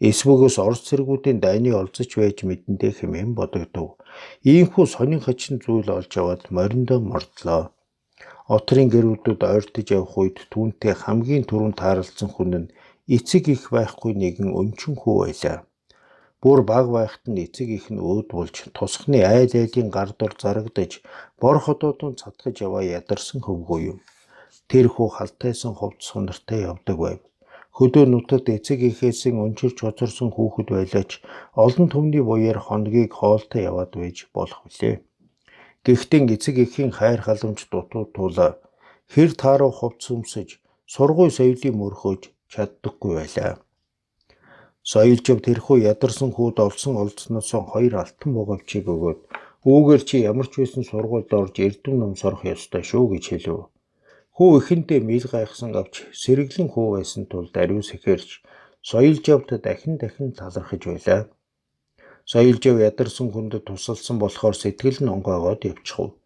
Speaker 1: Эсвэгөөс Орос цэргүүдийн дайны олзож байж мэдэндээ хэмээн бодогдов. Иймхүү сонин хачин зүйл олж аваад мориндоо мордлоо. Отрын гэрүүдүүд ойртож явах үед түүнтэй хамгийн түрүүнд тааралцсан хүн нь эцэг их байхгүй нэгэн өнчин хүү байлаа. Бүр баг байхад нь эцэг их нь өөд болж тусхны айл айлын гар дор зарагдаж бор ходоодон цатгаж яваа ядарсан хөвгөө юм. Тэр хүү халтайсан хувцс сунартай явдаг байв. Хөдөө нутагт эцэг эхээсэн өнчирч хоцорсон хүүхэд байлаач олон түмний буяар хоногийг хоолтой яваад байж болох билээ. Гэхдээ эцэг эхийн хайр халамж дутуу тул хэр тааруу хувцс өмсөж сургуй соёлын мөрхөж чаддаггүй байлаа. Соёл жав тэрхүү ядарсан хүүд олсон олдсноос 2 алтан бугавчийг өгөөд үүгээр чи ямар ч байсан сургуульд орж эрдэм ном сорох ёстой шүү гэж хэлв. Хүү эхэндээ мэл гайхсан авч сэргэлэн хүү байсан тул даруй сэхэрч соёл жавд дахин талархаж байлаа. Соёл жав ядарсан хүнд тусалсан болохоор сэтгэл нь онгойгоод явчихв.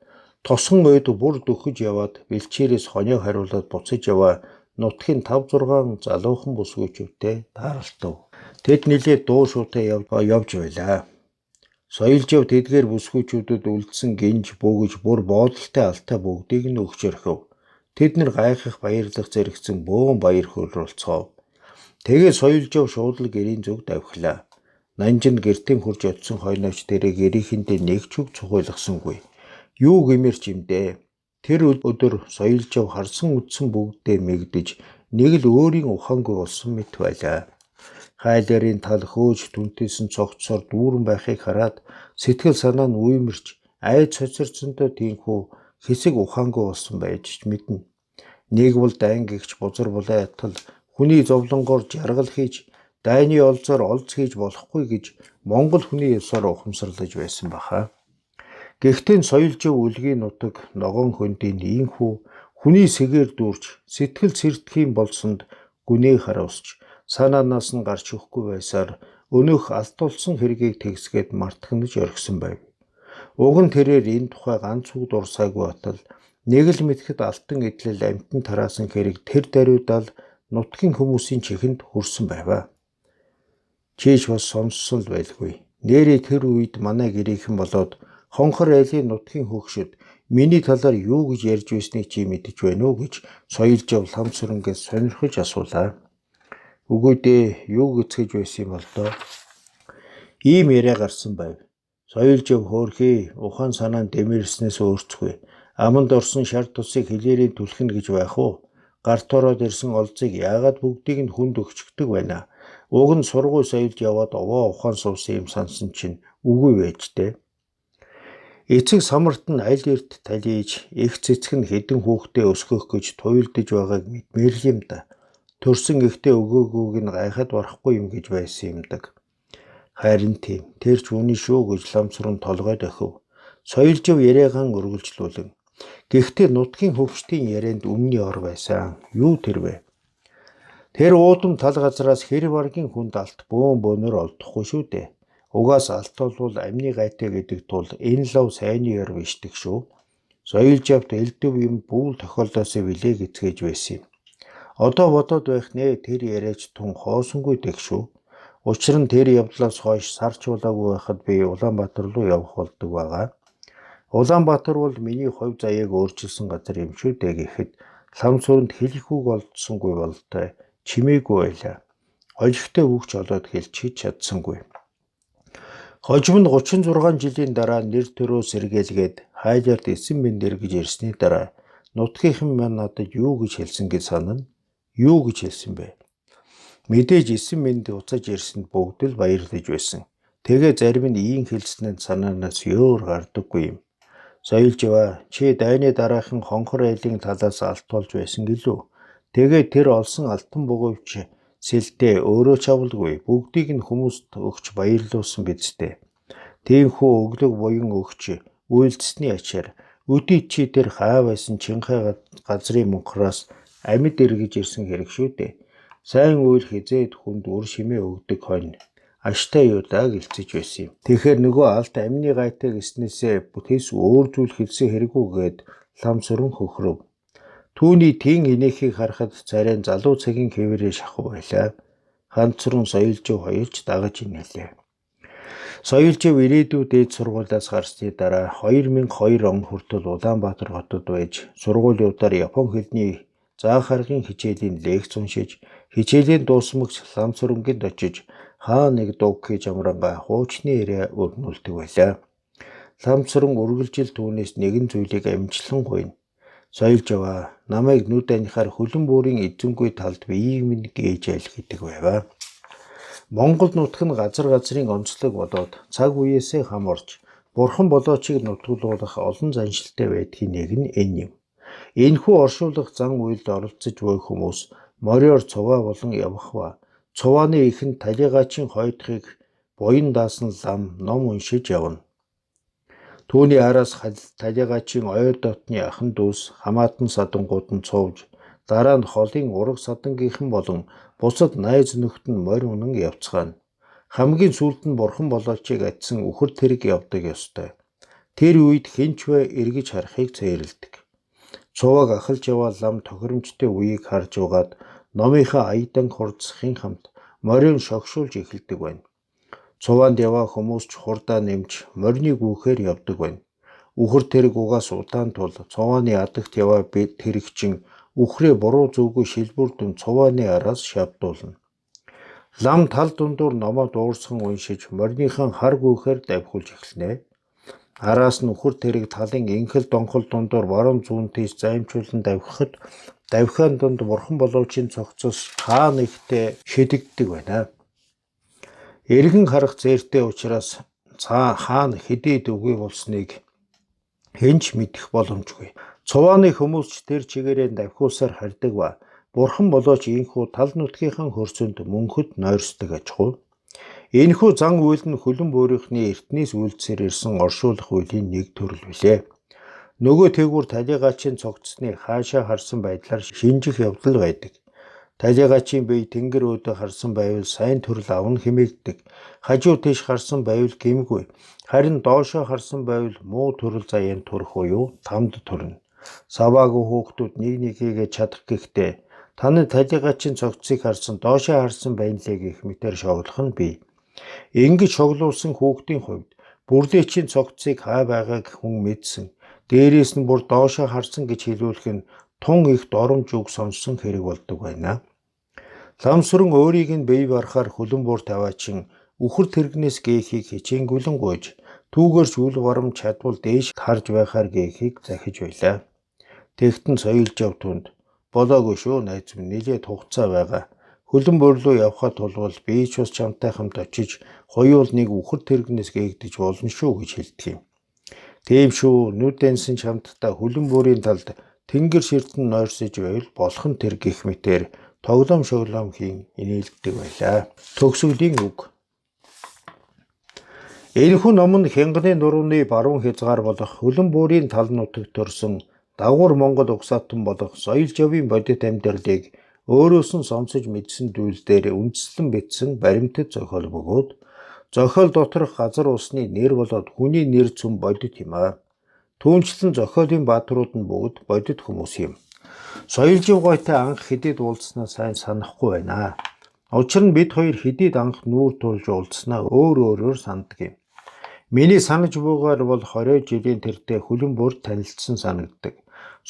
Speaker 1: Тосгон ойд бүр дөхөж яваад бэлчээрээс хонио хариулаад буцаж яваа нутгийн 5-6 залуухан бүсгүйчүүдтэй тааралтав. Тэд нилээд дуу шуутай явж байлаа. Соёл жав тэдгээр бүсгүйчүүдэд үлдсэн гинж бөгөж бүр боодолтой алтай бүгдийг нь өгч орхив. Тэд нар гайхах баярлах зэрэгцэн бөөн баяр хөөрөлцгов. Тэгээ соёл жав шуудлаг гэрийн зүг давхилаа. Нанжинд гэртийн хурж очсон хойноч тэрэг гэрийнхэндээ нэг ч үг цугуйлгасангүй. Юу гэмэрч юм дээ. Тэр өдөр соёл жав харсан үдсэн бүгдээ мэгдэж нэг л өөрийн ухаангүй болсон мэт байлаа. Хайларын тал хөөж түнтэйсэн цогцсоор дүүрэн байхыг хараад сэтгэл санаа нь уймэрч айд цоцорцондоо тийхүү хэсэг ухаангүй болсон байж ч мэднэ. Нэг бол дайн гихч бузар булаа ятгал хүний зовлонгоор жаргал хийж дайны олзоор олз хийж болохгүй гэж Монгол хүний ёсоор ухамсарлаж байсан баха. Гэхдээ соёл жав үлгийн нутаг ногоон хөндийн ийхүү хүний сэгээр дүүрч сэтгэл сэрдэхийн болсонд гүнээ харуулж санаанаас нь гарч өгөхгүй байсаар өнөөх алтулсан хэргийг тэгсгээд мартагнаж орхисон байв. Уг нь тэрээр энэ тухай ганц үг дурсаагүй батал нэг л мэдхэд алтан эдлэл амтан тараасан хэрэг тэр даруйдал нутгийн хүмүүсийн чихэнд хүрсэн байваа. Чийж бас сонссон л байлгүй. Нэрээ тэр үед манай гэрийнхэн болоод хонхор айлын нутгийн хөгшөд миний талаар юу гэж ярьж байсныг чи мэдэж байна уу гэж соёл жав лам сүрэнгээс сонирхож асуулаа. Үгүй дээ, юу гэцгэж байсан юм бол доо. Ийм яриа гарсан байв. Соёл жав хөөрхий, ухаан санаанд дэмэрснээс өөрцгүй. Аманд орсон шар тусыг хилээрийн түлхэнэ гэж байх уу? Гарт ороод ирсэн олзыг яагаад бүгдийг нь хүнд өгчдөг байна. Уг нь сургууль соёлд яваад овоо ухаан суусан юм сансан чинь үгүй байж дээ. Эцэг самарт нь аль эрт талийж, их цэцэг нь хэдэн хүүхдээ өсгөх гэж туйлдж байгааг мэдмээр л юм да. Төрсөн ихтэй өгөөгүйг нь гайхаад барахгүй юм гэж байсан юмдаг. Харин тийм, тэр ч үнэн шүү гэж ламсрын толгойд охив. Соёлжив яриагаан үргэлжлүүлэн. Гэхдээ нутгийн хөвчтийн ярианд үнний ор байсан. Юу тэр вэ? Тэр уудам тал газраас хэр баргийн хүнд алт бөөнөр олдохгүй шүү дээ. Угаас алт болвол амны гайтай гэдэг тул энэ лав сайнны ёр бишдэг шүү. Соёлжавт элдэв юм бүл тохиолдосоо билээ гэцгээж байсан юм. Одоо бодоод байх нэ тэр яриач тун хоосонгүй дэх шүү. Учир нь тэр явдлаас хойш сарч улаагүй байхад би Улаанбаатар руу явах болдог байгаа. Улаанбаатар бол миний хувь заяаг өөрчилсөн газар юм шүү дээ гэхэд ламсуранд хэлэх үг олдсонгүй болтой чимээгүй байлаа. Хожигтой үгч олоод хэлж чадсангүй. Хожим нь 36 жилийн дараа нэр төрөө сэргээлгээд хайлаард эсэн мэнд эргэж ирсний дараа нутгийнхан маань надад юу гэж хэлсэн гэж санана? Юу гэж хэлсэн бэ? Мэдээж эсэн мэнд уцаж ирсэнд бүгд л баярлаж байсан. Тэгээ зарим нь ийм хэлснээр санаанаас ёор гардаггүй юм. Соёлживаа, чи дайны дараахан хонхор айлын талаас алт болж байсан гэлүү. Тэгээ тэр олсон алтан бугуйч сэлдээ өөрөө чавлгүй бүгдийг нь хүмүүст өгч баярлуулсан бидтэй. Тиймхүү өглөг буян өгч үйлдэсний ачаар өдий чи тэр хаа байсан чинхай газрын мөнхраас амьд эргэж ирсэн хэрэг шүү дээ. Сайн үйл хизээд хүнд үр шимээ өгдөг хонь. Аштай юу даа гэлцэж байсан юм. Тэгэхээр нөгөө алт амны гайтай гэснээсээ бүтэс өөр зүйл хэлсэн хэрэггүйгээд ламсрын хөхрөв. Түүний тэн инээхийг харахад царайн залуу цагийн хэврээ шахав байлаа. Ханцрын соёлжив хоёрч дагаж инээлээ. Соёлжив ирээдүйд дээд сургуулиас гарсны дараа 2002 он хүртэл Улаанбаатар хотод байж сургуулиудаар Япон хэлний заах аргын хичээлийн лекц уншиж, хичээлийн дуусмагч ламсрынгид очиж хаа нэг дуг хийж амранга хуучны ирээ өрнүүлдэг байлаа. Ламсрын үргэлжил түүнээс нэгэн зүйлийг амжилан гуйна. Соёлживаа, намайг нүд анихаар хөлөн бүрийн эзэнгүй талд биеийг минь гээж айл гэдэг байваа. Монгол нутг нь газар газрын онцлог болоод цаг үеэсээ хамарч бурхан болоочийг нутгуулах олон заншилтай байдгийн нэг нь энэ юм. Энэхүү оршуулах зан үйлд оролцож буй хүмүүс мориор цуваа болон явах ба цувааны ихэнд талигаачийн хойдохыг буян даасан лам ном уншиж явна. Түүний араас талигаачийн ойр дотны ахан дүүс хамаатан садангууд нь цувж дараа нь холын ураг садангийнхан болон бусад найз нөхд нь морь унан явцгаана. Хамгийн сүүлд нь бурхан болоочийг атсан үхэр тэрэг явдаг ёстой. Тэр үед хинч вэ эргэж харахыг цээрлдэг. Цуваг ахалж яваа лам тохиромжтой үеийг харж угаад номынхаа аядан хурцсахын хамт морийг шогшуулж эхэлдэг байна. Цуваанд яваа хүмүүс ч хурдаа нэмж морины гүүхээр явдаг байна. Үхэр тэрэг угаас удаан тул цувааны адагт яваа тэрэгчин үхрээ буруу зүггүй шилбүрдэн цувааны араас шавдуулна. Лам тал дундуур номоо дуурсхан уншиж мориныхан хар гүүхээр давхулж эхэлнэ. Араас нь үхэр тэрэг талын инхэл донхол дундуур баруун зүүнтээс займчуулан давхихад давхиан дунд бурхан болоочийн цогцос хаа нэгтээ шидэгддэг байна. Эргэн харах зээртэй учраас хаана хэдий дөвгүй болсныг хэнч мэдэх боломжгүй. Цувааны хүмүүс ч тэр чигээрээ давхиусаар хардаг ба бурхан болооч ийхүү тал нутгийнхан хөрсөнд мөнхөд нойрсдог аж ахуй. Энэхүү зан үйл нь хөлөн буурийнхны эртнээс үйлдсээр ирсэн оршуулах үеийн нэг төрөл билээ. Нөгөө тэгвэр талигаачийн цогцсны хаашаа харсан байдлаар шинжих явдал байдаг. Талигаачийн бие тэнгэр өөдө харсан байвал сайн төрөл авна хэмээгдэг. Хажуу тийш харсан байвал гэмгүй. Харин доошоо харсан байвал муу төрөл заяанд төрөх буюу тамд төрнө. Саваагүй хүүхдүүд нэг нэгээгээ чадах гэхдээ таны талигаачийн цогцсыг харсан доошоо харсан байна лээ гэх мэтээр шоглох нь бий. Ингэж шоглуулсан хүүхдийн хувьд бүрлэчийн цогцсыг хаа байгааг хүн мэдсэн. Дээрээс нь бүр доошоо харсан гэж хэлүүлэх нь тун их доромж үг сонссон хэрэг болдог байна. Ламсрын өөрийг нь бие барахаар хөлөн буур таваачин үхэр тэрэгнээс гээхийг хичээнгүлэн гуйж түүгээрч үл барам чадвал дээш харж байхаар гээхийг захиж байлаа. Тэгтэн соёлжив түнд Болоогүй шүү найз минь, нэлээд хугацаа байгаа. Хөлөн буур руу явхад тулвал би ч бас чамтай хамт очиж хоёул нэг үхэр тэрэгнээс гээгдэж болно шүү гэж хэлдэг юм. Тийм шүү, нүдэнсэн чамдтай хөлөн буурын талд тэнгэр ширтэн нойрсож байвал болох нь тэр гих мэтээр тоглоом шоглоом хийн инээлддэг байлаа. Төгсгөлийн үг. Энэхүү ном нь Хянганы нурууны баруун хязгаар болох хөлөн буурын тал нутагт төрсөн дагуур Монгол угсаатан болох соёл жавын бодит амьдралыг өөрөөс нь сонсож мэдсэн зүйлдер үндэслэн бичсэн баримтат зохиол бөгөөд зохиол доторх газар усны нэр болоод хүний нэр цөм бодит юм аа. Түүнчлэн зохиолын бааtruуд нь бүгд бодит хүмүүс юм. Соёл жив гойтой анх хэдийд уулзснаа сайн санахгүй байна. Учир нь бид хоёр хэдийд анх нүүр тулж уулзснаа өөрөөр санддаг юм. Миний санаж буйгаар бол 20 жилийн тэртээ хөлөн бүрд танилцсан санагддаг.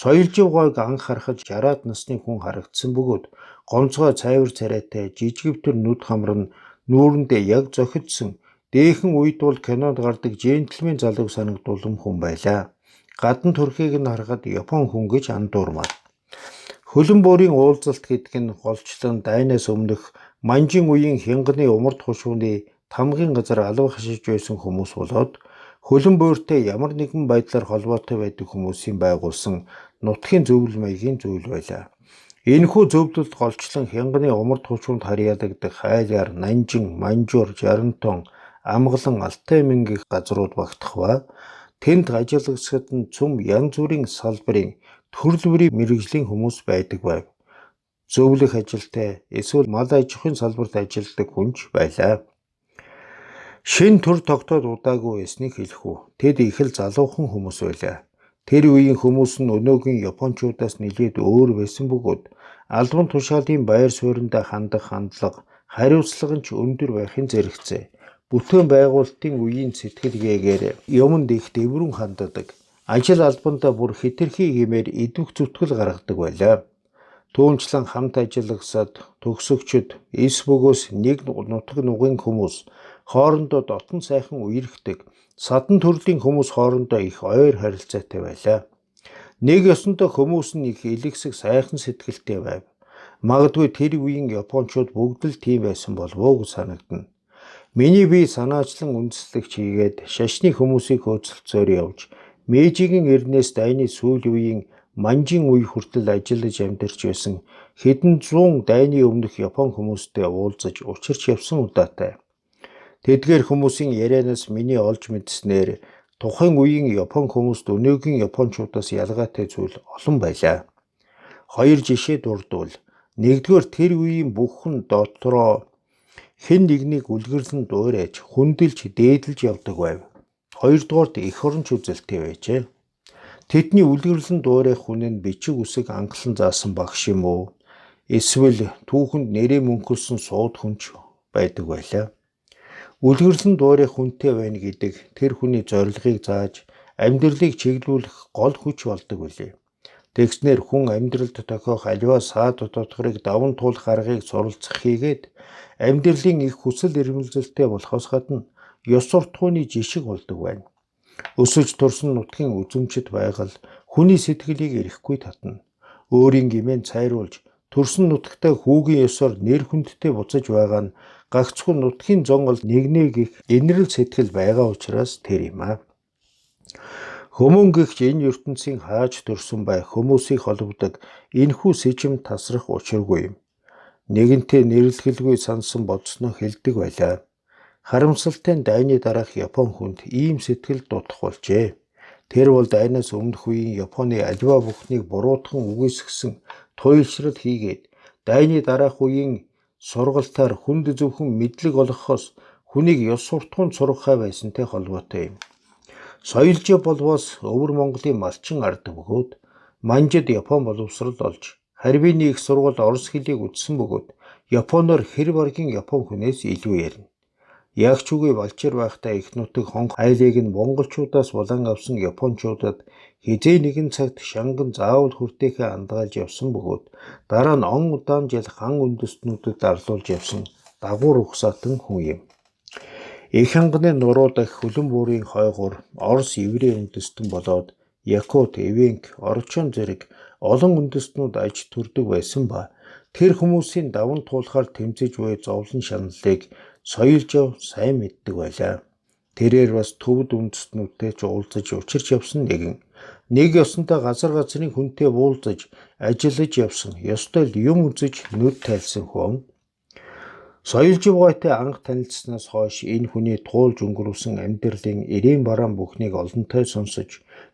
Speaker 1: Соёл жив гойг анх харахад 60-аад насны хүн харагдсан бөгөөд гомцгой цайвар царайтай жижигвтер нүд хамран нүүрэндээ яг зохицсон дээхэн үед бол кинонд гардаг джентльмен залууг санагдуулсан хүн байлаа. Гадна төрхийг нь харахад Япон хүн гэж андуурмаар. Хөлөн буурын уулзалт гэдэг нь голчлон дайнаас өмнөх манжин үеийн Хянганы умард хушууны тамгын газар алва хашиж байсан хүмүүс болоод хөлөн бууртай ямар нэгэн байдлаар холбоотой байдаг хүмүүсийн байгуулсан нутгийн зөвлөл маягийн зүйл байлаа. Энэхүү зөвлөлд голчлон Хянганы умард хушуунд харьяалагдах Хайлаар, Нанжин, Манжуур, Жарантон, Амгалан, Алтай мэнгийн газрууд багтах ба тэнд ажиллагчид нь цөм янз бүрийн салбарын төрөл бүрийн мэргэжлийн хүмүүс байдаг байв. Зөвлөх ажилтай эсвэл мал аж ахуйн салбарт ажилладаг хүнч байлаа. Шин төр тогтоод удаагүй байсныг хэлэх үү. Тэд их л залуухан хүмүүс байлаа. Тэр үеийн хүмүүс нь өнөөгийн Япончуудаас нэлээд өөр байсан бөгөөд албан тушаалын байр суурьндаа хандах хандлага, хариуцлага нь ч өндөр байхын зэрэгцээ. Бүтээн байгуулалтын үеийн сэтгэлгээгээр юмд их дэврэн ханддаг. Ажил албандаа бүр хэтэрхий хэмээр идвэх зүтгэл гаргадаг байлаа. Түүнчлэн хамт ажиллагсад төгсөгчд эс бөгөөс нэг нутаг нугын хүмүүс хоорондоо дотн сайхан үерхдэг. Садан төрлийн хүмүүс хоорондоо их ойр харилцаатай байлаа. Нэг ёсондоо хүмүүс нь их илэгсэг сайхан сэтгэлтэй байв. Магадгүй тэр үеийн Япончууд бүгд л тийм байсан болов уу гэж санагдана. Миний бие санаачлан үндэслэгч хийгээд шашны хүмүүсийг хөөцөлцөөр явж Мэйжигийн эрднээс дайны сүүл үеийн манжин үе хүртэл ажиллаж амьдарч байсан хэдэн зуун дайны өмнөх Япон хүмүүстэй уулзаж учирч явсан удаатай. Тэдгээр хүмүүсийн ярианаас миний олж мэдснээр тухайн үеийн Япон хүмүүст өнөөгийн Япончуудаас ялгаатай зүйл олон байлаа. Хоёр жишээ дурдвал нэгдүгээр тэр үеийн бүхэн дотроо хэн нэгнийг үлгэрлэн дуурайж, хүндэлж, дээдэлж явдаг байв. Хоёрдугаарт эх оронч үзэлтэй байжээ. Тэдний үлгэрлэн дуурайх хүн нь бичиг үсэг анхлан заасан багш юм уу? Эсвэл түүхэнд нэрээ мөнхөлсөн сууд хүнч байдаг байлаа. Үлгэрлэн дуурайх хүнтэй байна гэдэг тэр хүний зорилгыг зааж, амьдралыг чиглүүлэх гол хүч болдог билээ. Тэгснэр хүн амьдралд тохиох аливаа саад дотоодхорыг даван туулах аргыг суралцах хийгээд амьдралын их хүсэл эрмэлзэлтэй болохоос гадна ёс суртахууны жишг болдог байна. Өсөж турсан нутгийн үзэмжит байгаль хүний сэтгэлийг эрэхгүй татна. Өөрийн гимэн цайруулж төрсөн нутагтай хүүгийн ёсоор нэр хүндтэй буцаж байгаа нь гагцхүү нутгийн зонгол нэгнэг их инрэл сэтгэл байгаа учраас тэр юм аа. Хүмүүн гихч энэ ертөнцийн хааж төрсөн бай хүмүүсийг холбодог энэхүү сэжим тасрах учиргүй юм. Нэгэнтээ нэрлэлгүй сансан бодсноо хэлдэг байлаа. Харамсалтай дайны дараах Япон хүнд ийм сэтгэл дутах болжээ. Тэр бол дайнаас өмнөх үеийн Японы аливаа бүхнийг буруутхан үгүйсгэсэн туйлшрал хийгээд дайны дараах үеийн сургалтаар хүнд зөвхөн мэдлэг олгохоос хүнийг ёс суртахуунд сургахаа байсантай холбоотой юм. Соёл жив болвоос өвөр Монголын малчин ард бөгөөд манжид Япон боловсрол олж харьбины их сургууль орос хэлийг үзсэн бөгөөд Японоор хэр баргийн Япон хүнээс илүү ярина. Яг ч үгүй балчир байхдаа их нутаг хонх айлыг нь монголчуудаас булан авсан Япончуудад хизээ нэгэн цагт шанган заавал хүртээхээ андгаалж явсан бөгөөд дараа нь он удаан жил хан үндэстнүүдэд дарлуулж явсан дагуур ухсаатан хүн юм. Их Хянганы нуруу дахь хөлөн буурын хойгуур Орос еврей үндэстэн болоод Якут, Эвенк, Орчон зэрэг олон үндэстнүүд аж төрдөг байсан ба тэр хүмүүсийн даван туулахаар тэмцэж буй зовлон шаналлыг соёл жав сайн мэддэг байлаа. Тэрээр бас төвд үндэстнүүдтэй ч уулзаж учирч явсан нэгэн. Нэг ёсонтой газар газрын хүнтэй уулзаж ажиллаж явсан. Ёстой л юм үзэж нүд тайлсан хүн. Соёлживгойтой анх танилцсанаас хойш энэ хүний туулж өнгөрүүлсэн амьдралын эрээн бараан бүхнийг олонтой сонсож,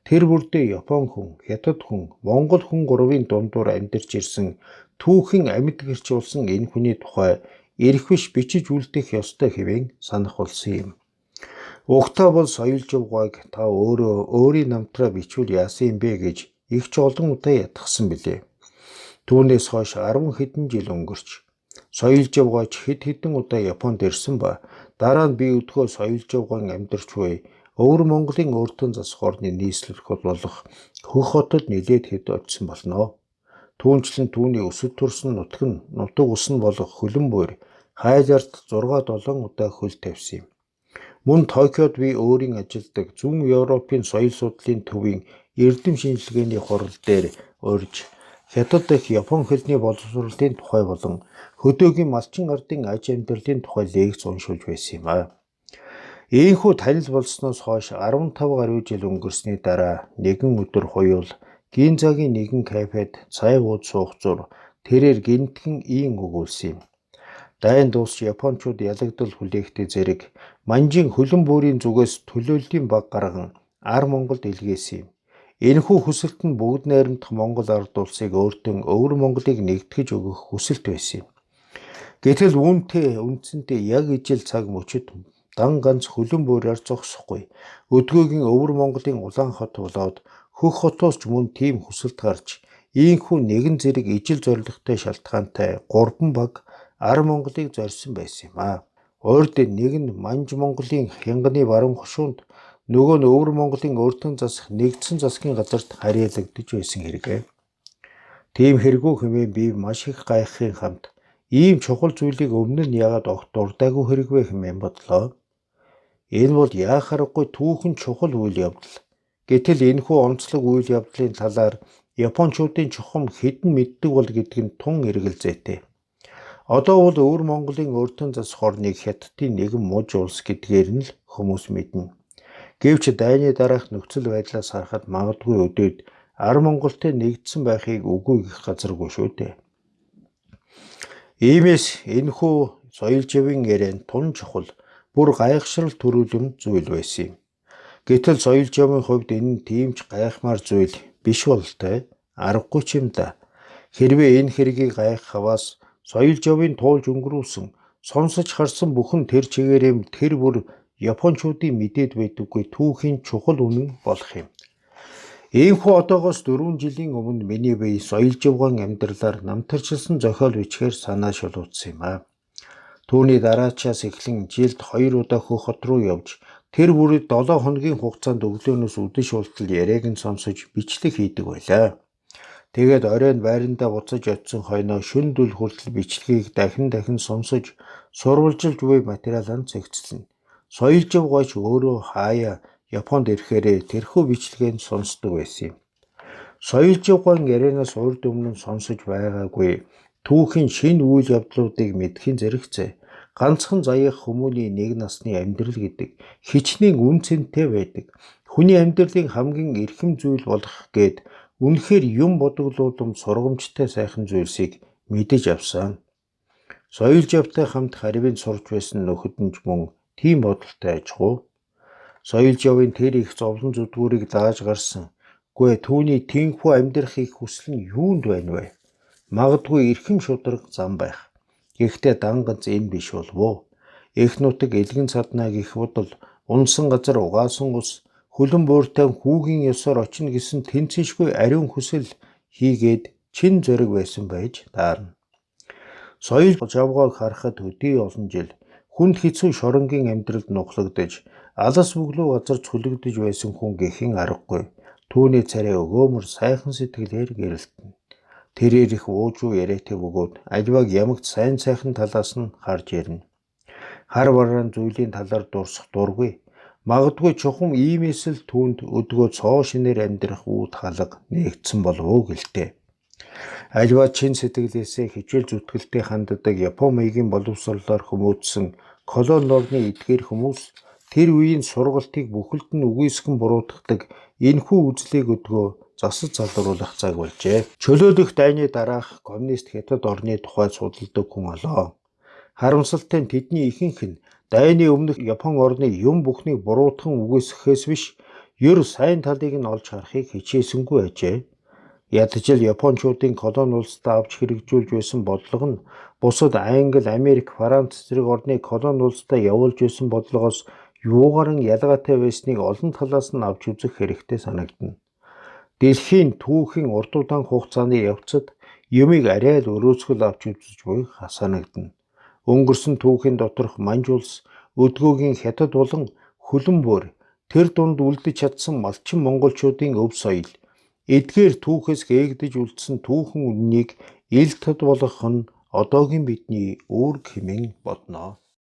Speaker 1: тэр бүрдээ Япон хүн, Хятад хүн, Монгол хүн гурвын дундуур амьдарч ирсэн түүхэн амьд гэрч болсон энэ хүний тухай эрх биш бичиж үлдэх ёстой хэвэн санах болсон юм. Угтаа бол соёлживгойг та өөрөө өөрийн намтраа бичвэл яасан юм бэ гэж их ч олон удаа ятгсан билээ. Түүнээс хойш 10 хэдэн жил өнгөрч соёлживгойч хэд хэдэн удаа Японд ирсэн ба дараа нь би өдгөө соёлживгойн амьдарч буй Өвөр Монголын өртөн засах орны нийслэл болох Хөх хотод нилээд хэд очсон болно. Түүнчлэн түүний өсөд төрсөн нутаг ус нь болох Хөлөн буйр хайлаарт 6-7 удаа хөл тавьсан юм. Мөн Токиод би өөрийн ажилдаг Зүүн Европын соёл судлалын төвийн эрдэм шинжилгээний хурал дээр урьж Хятад дахь Япон хэлний боловсролын тухай болон хөдөөгийн малчин ардын аж амьдралын тухай лекц уншуулж байсан юм а. Ийхүү танил болсноос хойш 15 гаруй жил өнгөрсний дараа нэгэн өдөр хуйвал Гинзагийн нэгэн кафед цай ууж суух зур тэрээр гинтхэн ийн өгүүлсэн юм. Дайн дуусч Япончууд ялагдал хүлээхдээ зэрэг Манжин Хөлөн буйрын зүгээс төлөөллийн баг гарган Ар Монголд илгээсэн юм. Энэхүү хүсэлт нь бүгд найрамдах Монгол ард улсыг өөртөө Өвөр Монголыг нэгтгэж өгөх хүсэлт байсан юм. Гэтэл үндсэндээ яг ижил цаг мөчид дан ганц Хөлөн буйраар зогсохгүй. Өдгөөгийн Өвөр Монголын улаан хот болоод Хөх хотоос ч мөн тийм хүсэлт гарч ийхүү нэгэн зэрэг ижил зоригтой шалтгаантай 3 баг Ар Монголыг зорьсон байсан юм а. Урд нэг нь Манж Монголын Хянганы баруун хошуунд, нөгөө нь Өвөр Монголын өртөн засах нэгдсэн засгийн газарт харьяалагдж байсан хэрэгэ. Тийм хэрэггүй хэмээн би маш их гайхахын хамт ийм чухал зүйлийг өмнө нь яагаад огт дурдаагүй хэрэг вэ хэмээн бодлоо. Энэ бол яахааргүй түүхэн чухал үйл явдал. Гэтэл энэхүү онцлог үйл явдлын талаар Япончуудын чухам хэдэн мэддэг бол гэдг нь тун эргэлзээтэй. Одоо бол Өвөр Монголын өртөн засах орныг Хятадын нэгэн муж улс гэдгээр нь л хүмүүс мэднэ. Гэвч дайны дараах нөхцөл байдлаас харахад магадгүй өдөөд Ар Монголтой нэгдсэн байхыг үгүй гэх газаргүй шүү дээ. Иймээс энэхүү соёлживын яриан тун чухал, бүр гайхшрал төрүүлэм зүйл байсан юм. Гэтэл соёлживын хувьд энэ нь тийм ч гайхмаар зүйл биш болтой, аргагүй ч юм да. Хэрвээ энэ хэргийг гайхахаас соёлживын туулж өнгөрүүлсэн, сонсож харсан бүхэн тэр чигээрээ тэр бүр Япончуудын мэдээд байдаггүй түүхийн чухал үнэн болох юм. Ийхүү одоогоос 4 жилийн өмнө миний бие соёлживгойн амьдралаар намтарчилсан зохиол бичгээр санаа шулуутсан юм а. Түүний дараачаас эхлэн жилд 2 удаа Хөх хот руу явж тэр бүрийг 7 хоногийн хугацаанд өглөөнөөс үдэш болтол яриаг нь сонсож бичлэг хийдэг байлаа. Тэгээд оройн байрандаа буцаж очисон хойноо шөнө дүл хүртэл бичлэгийг дахин сонсож сурвалжилж буй материалаа цэгцлэнэ. Соёлживгойч өөрөө хаяа Японд ирэхээрээ тэрхүү бичлэгийг сонсдог байсан юм. Соёлживгойн ярианаас урд өмнө сонсож байгаагүй түүхийн шинэ үйл явдлуудыг мэдхийн зэрэгцээ ганцхан заяах хүмүүний нэг насны амьдрал гэдэг хичнээн үн цэнтэй байдаг. Хүний амьдралын хамгийн эрхэм зүйл болох гээд үнэхээр юм бодоглуулам сургамжтай сайхан зүйлсийг мэдэж авсан. Соёлживтай хамт харьвын сурч байсан нөхөд нь ч мөн тийм бодолтой аж ахуй. Соёлживын тэр их зовлон зүдгүүрийг дааж гарсан. Гүй түүний тэнхүү амьдрах их хүсэл нь юунд байна вэ? Магадгүй эрхэм шударга зам байх. Гэхдээ дан ганц энэ биш болов уу? Эх нутаг элгэн цаднаа гэх бодол, унсан газар угаасан ус, Хөлөн буйртай хүүгийн ёсоор очино гэсэн тэнцэшгүй ариун хүсэл хийгээд чин зориг байсан байж таарна. Соёлживгойг харахад өдий олон жил хүнд хэцүү шоронгийн амьдралд нухлагдаж, алас бүглүү газар цүлэгдэж байсан хүн гэхэн аргагүй. Түүний царай өгөөмөр сайхан сэтгэлээр гэрэлтэнэ. Тэрээр их уужуу яриатай бөгөөд аливааг ямагт сайн сайхан талаас нь харж ярина. Хар бараан зүйлийн талаар дурсах дургүй. Магадгүй чухам иймээс л түүнд өдгөө цоо шинээр амьдрах үүд халга нээгдсэн болов уу гэлтэй. Аливаа чин сэтгэлээсээ хичээл зүтгэлтэй ханддаг Япон маягийн боловсролоор хүмүүжсэн колони орны эдгээр хүмүүс тэр үеийн сургалтыг бүхэлд нь үгүйсгэн буруутгадаг энэхүү үзлийг өдгөө засаж залруулах цаг болжээ. Чөлөөлөх дайны дараах коммунист хятад орны тухай судалдаг хүн олоо. Харамсалтай нь тэдний ихэнх нь дайны өмнөх Япон орны юм бүхнийг буруутган үгүйсгэхээс биш, ер сайн талыг нь олж харахыг хичээсэнгүй ажээ. Ядчил Япончуудын колони улсад авч хэрэгжүүлж байсан бодлого нь бусад Англи, Америк, Франц зэрэг орны колони улсад явуулж байсан бодлогоос юугаарн ялгаатай байсныг олон талаас нь авч үзэх хэрэгтэй санагдана. Дэлхийн түүхийн урт удаан хугацааны явцад юмыг арай л өрөөсгөл авч үзэж буй санагдана. Өнгөрсөн түүхийн доторх Манж улс, өдгөөгийн Хятад болон Хөлөн буур, тэр дунд үлдэж чадсан малчин монголчуудын өв соёл, эдгээр түүхээс гээгдэж үлдсэн түүхэн үннийг ил тод болгох нь одоогийн бидний үүрэг хэмээн бодноо.